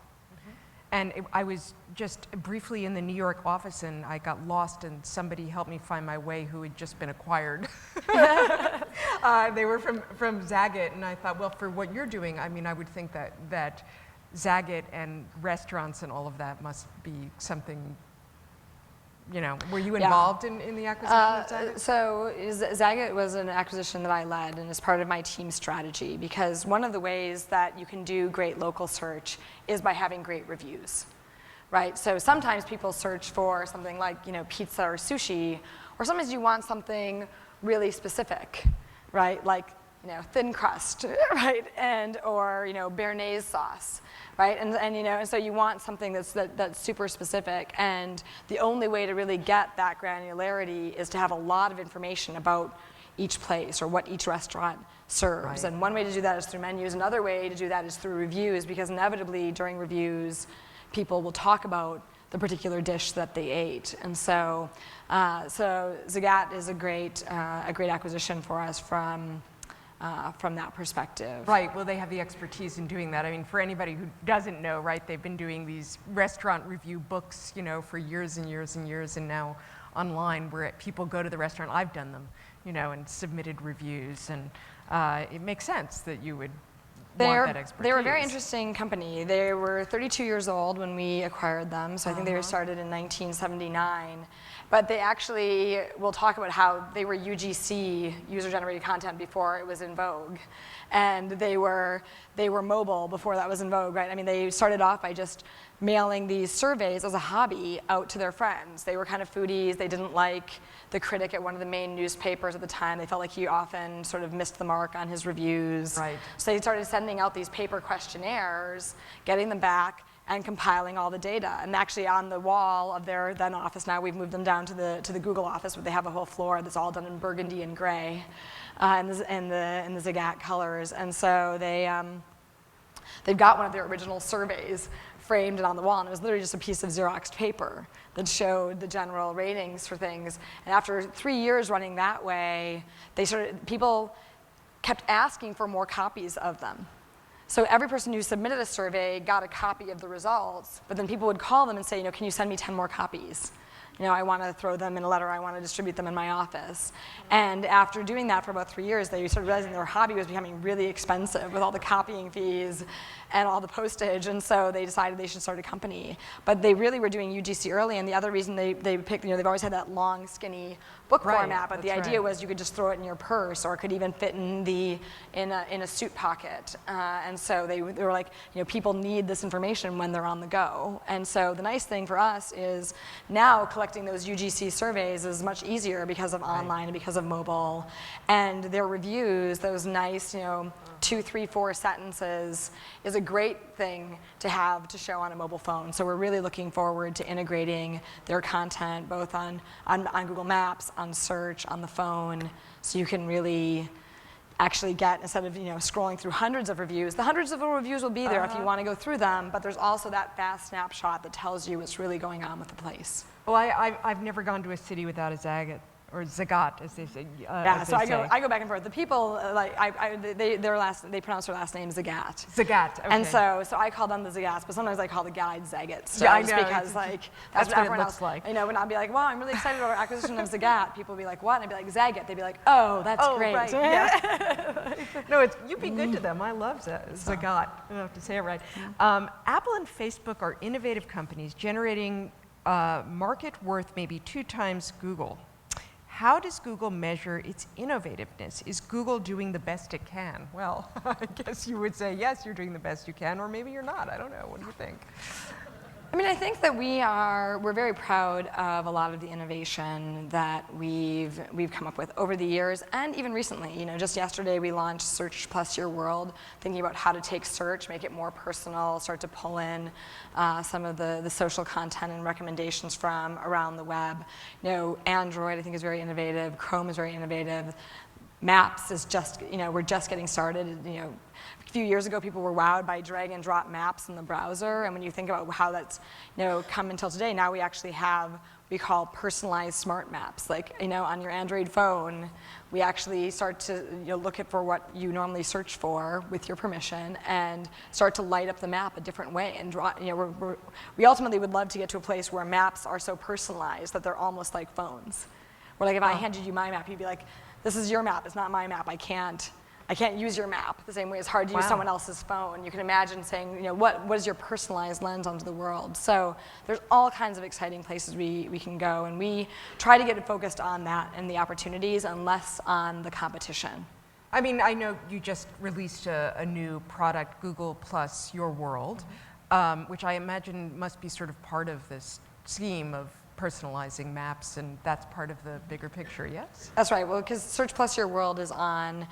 And I was just briefly in the New York office, and I got lost, and somebody helped me find my way who had just been acquired. They were from Zagat, and I thought, well, for what you're doing, I would think that Zagat and restaurants and all of that must be something, were you involved in the acquisition of Zagat? So Zagat was an acquisition that I led and is part of my team strategy, because one of the ways that you can do great local search is by having great reviews, right? So sometimes people search for something like, pizza or sushi, or sometimes you want something really specific, right? Like, thin crust, right? Or béarnaise sauce. Right, and so you want something that's super specific, and the only way to really get that granularity is to have a lot of information about each place or what each restaurant serves. Right. And one way to do that is through menus. Another way to do that is through reviews, because inevitably during reviews, people will talk about the particular dish that they ate. And so, so Zagat is a great acquisition for us from that perspective. Right, well, they have the expertise in doing that. I mean, for anybody who doesn't know, right, they've been doing these restaurant review books, you know, for years and years and years, and now online where people go to the restaurant, I've done them, you know, and submitted reviews, and it makes sense that you would want that expertise. They were a very interesting company. They were 32 years old when we acquired them, so I think they were started in 1979. But they actually, we'll talk about how they were UGC, user-generated content, before it was in vogue. And they were mobile before that was in vogue, right? I mean, they started off by just mailing these surveys as a hobby out to their friends. They were kind of foodies. They didn't like the critic at one of the main newspapers at the time. They felt like he often sort of missed the mark on his reviews. Right. So they started sending out these paper questionnaires, getting them back, and compiling all the data. And actually on the wall of their then office now, we've moved them down to the Google office, where they have a whole floor that's all done in burgundy and gray, in the Zagat colors. And so they've got one of their original surveys framed and on the wall, and it was literally just a piece of Xeroxed paper that showed the general ratings for things. And after 3 years running that way, people kept asking for more copies of them. So every person who submitted a survey got a copy of the results, but then people would call them and say, you know, can you send me 10 more copies? You know, I want to throw them in a letter, I want to distribute them in my office. And after doing that for about 3 years, they started realizing their hobby was becoming really expensive with all the copying fees and all the postage, and so they decided they should start a company. But they really were doing UGC early, and the other reason they picked, you know, they've always had that long, skinny book format, but the idea was you could just throw it in your purse, or it could even fit in a suit pocket. And so they were like, you know, people need this information when they're on the go. And so the nice thing for us is now collecting those UGC surveys is much easier because of online and because of mobile. And their reviews, those nice, you know, 2, 3, 4 sentences, is a great thing to have to show on a mobile phone. So we're really looking forward to integrating their content both on Google Maps, on search, on the phone, so you can really actually get, instead of, you know, scrolling through hundreds of reviews, the hundreds of reviews will be there if you want to go through them, but there's also that fast snapshot that tells you what's really going on with the place. Well, I've never gone to a city without a Zagat, or Zagat, as they say. Yeah, so I go back and forth. The people, they pronounce their last name Zagat. Zagat, okay. And so I call them the Zagats, but sometimes I call the guide Zagats. Yeah, I know. Because that's what it looks like. You know, when I'll be like, wow, I'm really excited about our acquisition of Zagat, people will be like, what? And I'd be like, Zagat. They'd be like, oh, that's great. Right, yeah. No, you'd be good to them. I love Zagat. I don't have to say it right. Apple and Facebook are innovative companies generating market worth maybe 2 times Google. How does Google measure its innovativeness? Is Google doing the best it can? Well, I guess you would say, yes, you're doing the best you can, or maybe you're not. I don't know. What do you think? I mean, I think that we're very proud of a lot of the innovation that we've come up with over the years, and even recently. You know, just yesterday we launched Search Plus Your World, thinking about how to take search, make it more personal, start to pull in some of the social content and recommendations from around the web. You know, Android I think is very innovative, Chrome is very innovative. Maps is just, you know, we're just getting started. You know, a few years ago, people were wowed by drag and drop maps in the browser, and when you think about how that's, you know, come until today, now we actually have what we call personalized smart maps. Like, you know, on your Android phone, we actually start to, you know, look for what you normally search for with your permission, and start to light up the map a different way. And draw, you know, we ultimately would love to get to a place where maps are so personalized that they're almost like phones. Where, like, if I handed you my map, you'd be like, this is your map, it's not my map. I can't use your map the same way it's hard to use someone else's phone. You can imagine saying, you know, what is your personalized lens onto the world? So there's all kinds of exciting places we can go, and we try to get it focused on that and the opportunities and less on the competition. I mean, I know you just released a new product, Google Plus Your World, which I imagine must be sort of part of this scheme of personalizing maps, and that's part of the bigger picture, yes? That's right. Well, because Search Plus Your World is on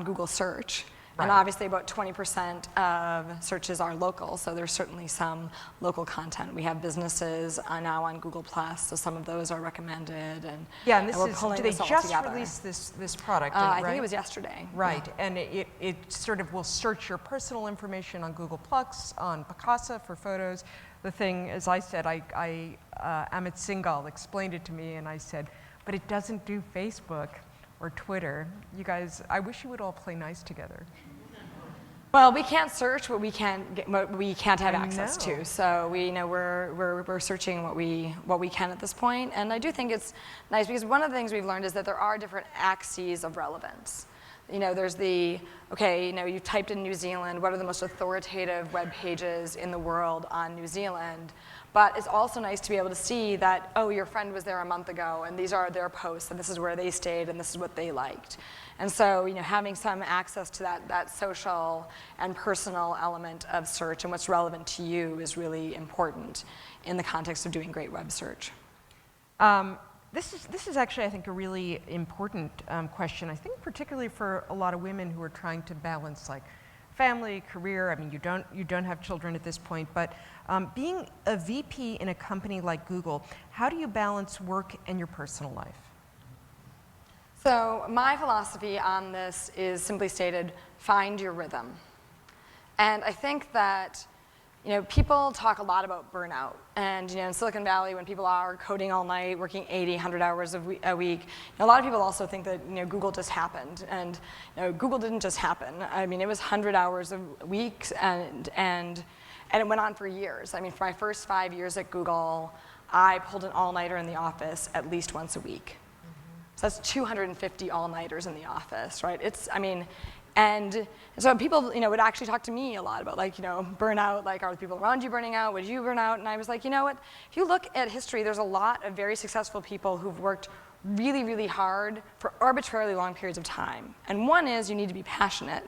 Google Search. And Right. obviously about 20% of searches are local, so there's certainly some local content. We have businesses now on Google+, so some of those are recommended, and, Yeah, and this we're is, pulling do they this all just together. release this product, I right? think it was yesterday. Right, and it sort of will search your personal information on Google+, on Picasa for photos. The thing, as I said, Amit Singhal explained it to me, and I said, but it doesn't do Facebook or Twitter. You guys, I wish you would all play nice together. Well, we can't search what we can't have access know. to. So we're searching what we can at this point, and I do think it's nice because one of the things we've learned is that there are different axes of relevance. There's you typed in New Zealand, what are the most authoritative web pages in the world on New Zealand? But it's also nice to be able to see that, oh, your friend was there a month ago, and these are their posts, and this is where they stayed, and this is what they liked. And so, having some access to that social and personal element of search and what's relevant to you is really important in the context of doing great web search. This is actually, I think, a really important question. I think particularly for a lot of women who are trying to balance like family, career. I mean, you don't have children at this point, but being a VP in a company like Google, how do you balance work and your personal life? So my philosophy on this is simply stated, find your rhythm. And I think that people talk a lot about burnout. And in Silicon Valley, when people are coding all night, working 80, 100 hours a week, a lot of people also think that Google just happened. And Google didn't just happen. I mean, it was 100 hours a week, and it went on for years. I mean, for my first 5 years at Google, I pulled an all-nighter in the office at least once a week. So that's 250 all-nighters in the office, right? And so people, would actually talk to me a lot about burnout, are the people around you burning out? Would you burn out? And I was like, you know what? If you look at history, there's a lot of very successful people who've worked really, really hard for arbitrarily long periods of time. And one is you need to be passionate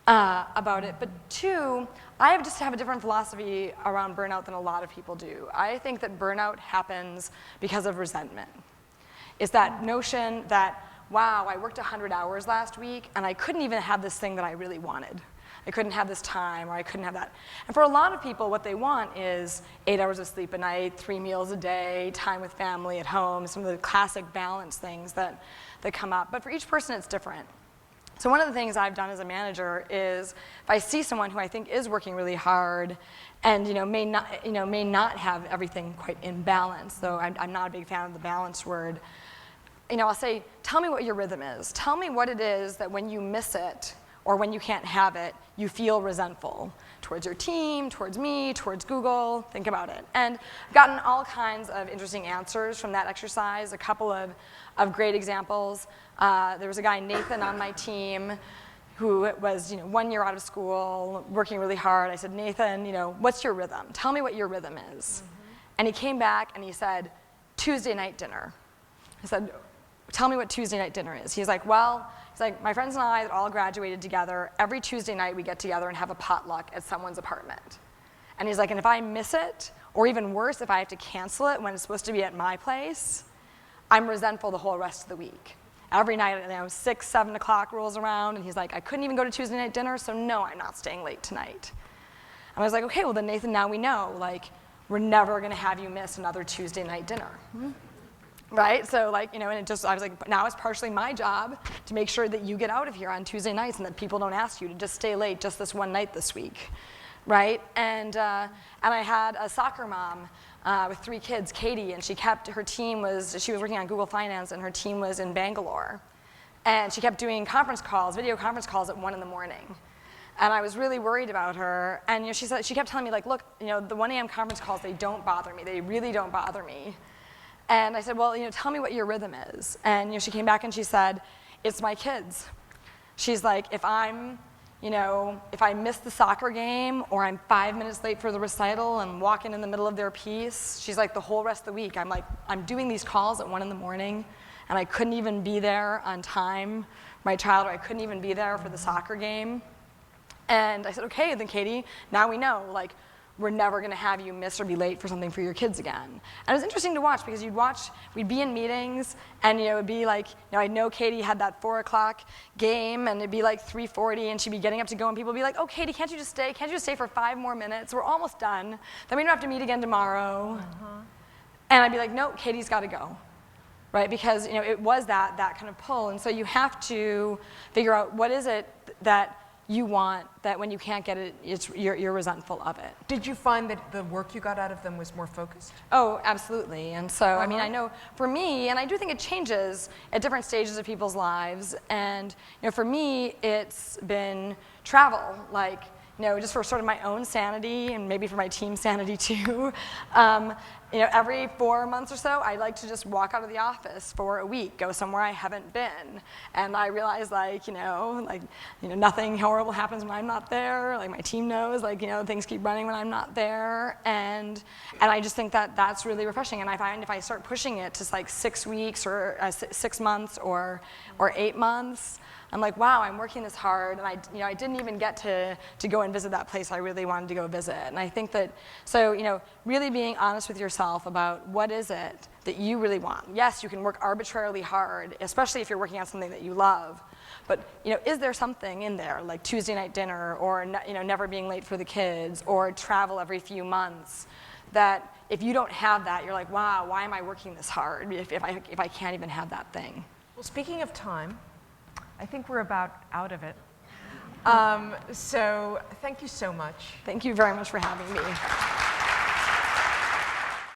about it. But two, I just have a different philosophy around burnout than a lot of people do. I think that burnout happens because of resentment. It's that notion that, wow, I worked 100 hours last week, and I couldn't even have this thing that I really wanted. I couldn't have this time, or I couldn't have that. And for a lot of people, what they want is 8 hours of sleep a night, 3 meals a day, time with family at home, some of the classic balance things that come up. But for each person, it's different. So one of the things I've done as a manager is if I see someone who I think is working really hard and may not have everything quite in balance, though I'm not a big fan of the balance word, I'll say, tell me what your rhythm is. Tell me what it is that when you miss it or when you can't have it, you feel resentful towards your team, towards me, towards Google. Think about it. And I've gotten all kinds of interesting answers from that exercise, a couple of great examples. There was a guy, Nathan, on my team who was 1 year out of school, working really hard. I said, Nathan, what's your rhythm? Tell me what your rhythm is. And he came back and he said, Tuesday night dinner. I said, tell me what Tuesday night dinner is. He's like, my friends and I that all graduated together, every Tuesday night we get together and have a potluck at someone's apartment. And he's like, and if I miss it, or even worse, if I have to cancel it when it's supposed to be at my place, I'm resentful the whole rest of the week. Every night, 6, 7 o'clock rolls around, and he's like, I couldn't even go to Tuesday night dinner, so no, I'm not staying late tonight. And I was like, okay, well then Nathan, now we know, we're never gonna have you miss another Tuesday night dinner. Right? So and I was like, now it's partially my job to make sure that you get out of here on Tuesday nights and that people don't ask you to just stay late just this one night this week, right? And I had a soccer mom with 3 kids, Katie, and she was working on Google Finance and her team was in Bangalore. And she kept doing video conference calls at 1 in the morning. And I was really worried about her. And she kept telling me, look, the 1 a.m. conference calls, they don't bother me. They really don't bother me. And I said, well, tell me what your rhythm is. And she came back and she said, it's my kids. She's like, if I miss the soccer game or I'm 5 minutes late for the recital and walking in the middle of their piece, she's like, the whole rest of the week, I'm doing these calls at 1 in the morning and I couldn't even be there on time. My child, or I couldn't even be there for the soccer game. And I said, okay, then Katie, now we know, we're never going to have you miss or be late for something for your kids again. And it was interesting to watch because we'd be in meetings, and it'd be like, I know Katie had that 4 o'clock game, and it'd be like 3:40, and she'd be getting up to go, and people would be like, oh, Katie, can't you just stay? Can't you just stay for 5 more minutes? We're almost done. Then we don't have to meet again tomorrow. And I'd be like, no, Katie's got to go. Right, because it was that kind of pull, and so you have to figure out what is it that you want that when you can't get it, you're resentful of it. Did you find that the work you got out of them was more focused? Oh, absolutely. And so, I mean, I know for me, and I do think it changes at different stages of people's lives. And for me, it's been travel, like just for sort of my own sanity and maybe for my team's sanity too. Every 4 months or so, I like to just walk out of the office for a week, go somewhere I haven't been. And I realize nothing horrible happens when I'm not there. Like my team knows, things keep running when I'm not there. And I just think that that's really refreshing. And I find if I start pushing it to 6 weeks or 6 months or 8 months, I'm like, wow, I'm working this hard, and I didn't even get to go and visit that place I really wanted to go visit. And I think that, really being honest with yourself about what is it that you really want. Yes, you can work arbitrarily hard, especially if you're working on something that you love. But is there something in there, like Tuesday night dinner, or never being late for the kids, or travel every few months, that if you don't have that, you're like, wow, why am I working this hard if I can't even have that thing? Well, speaking of time, I think we're about out of it. So thank you so much. Thank you very much for having me.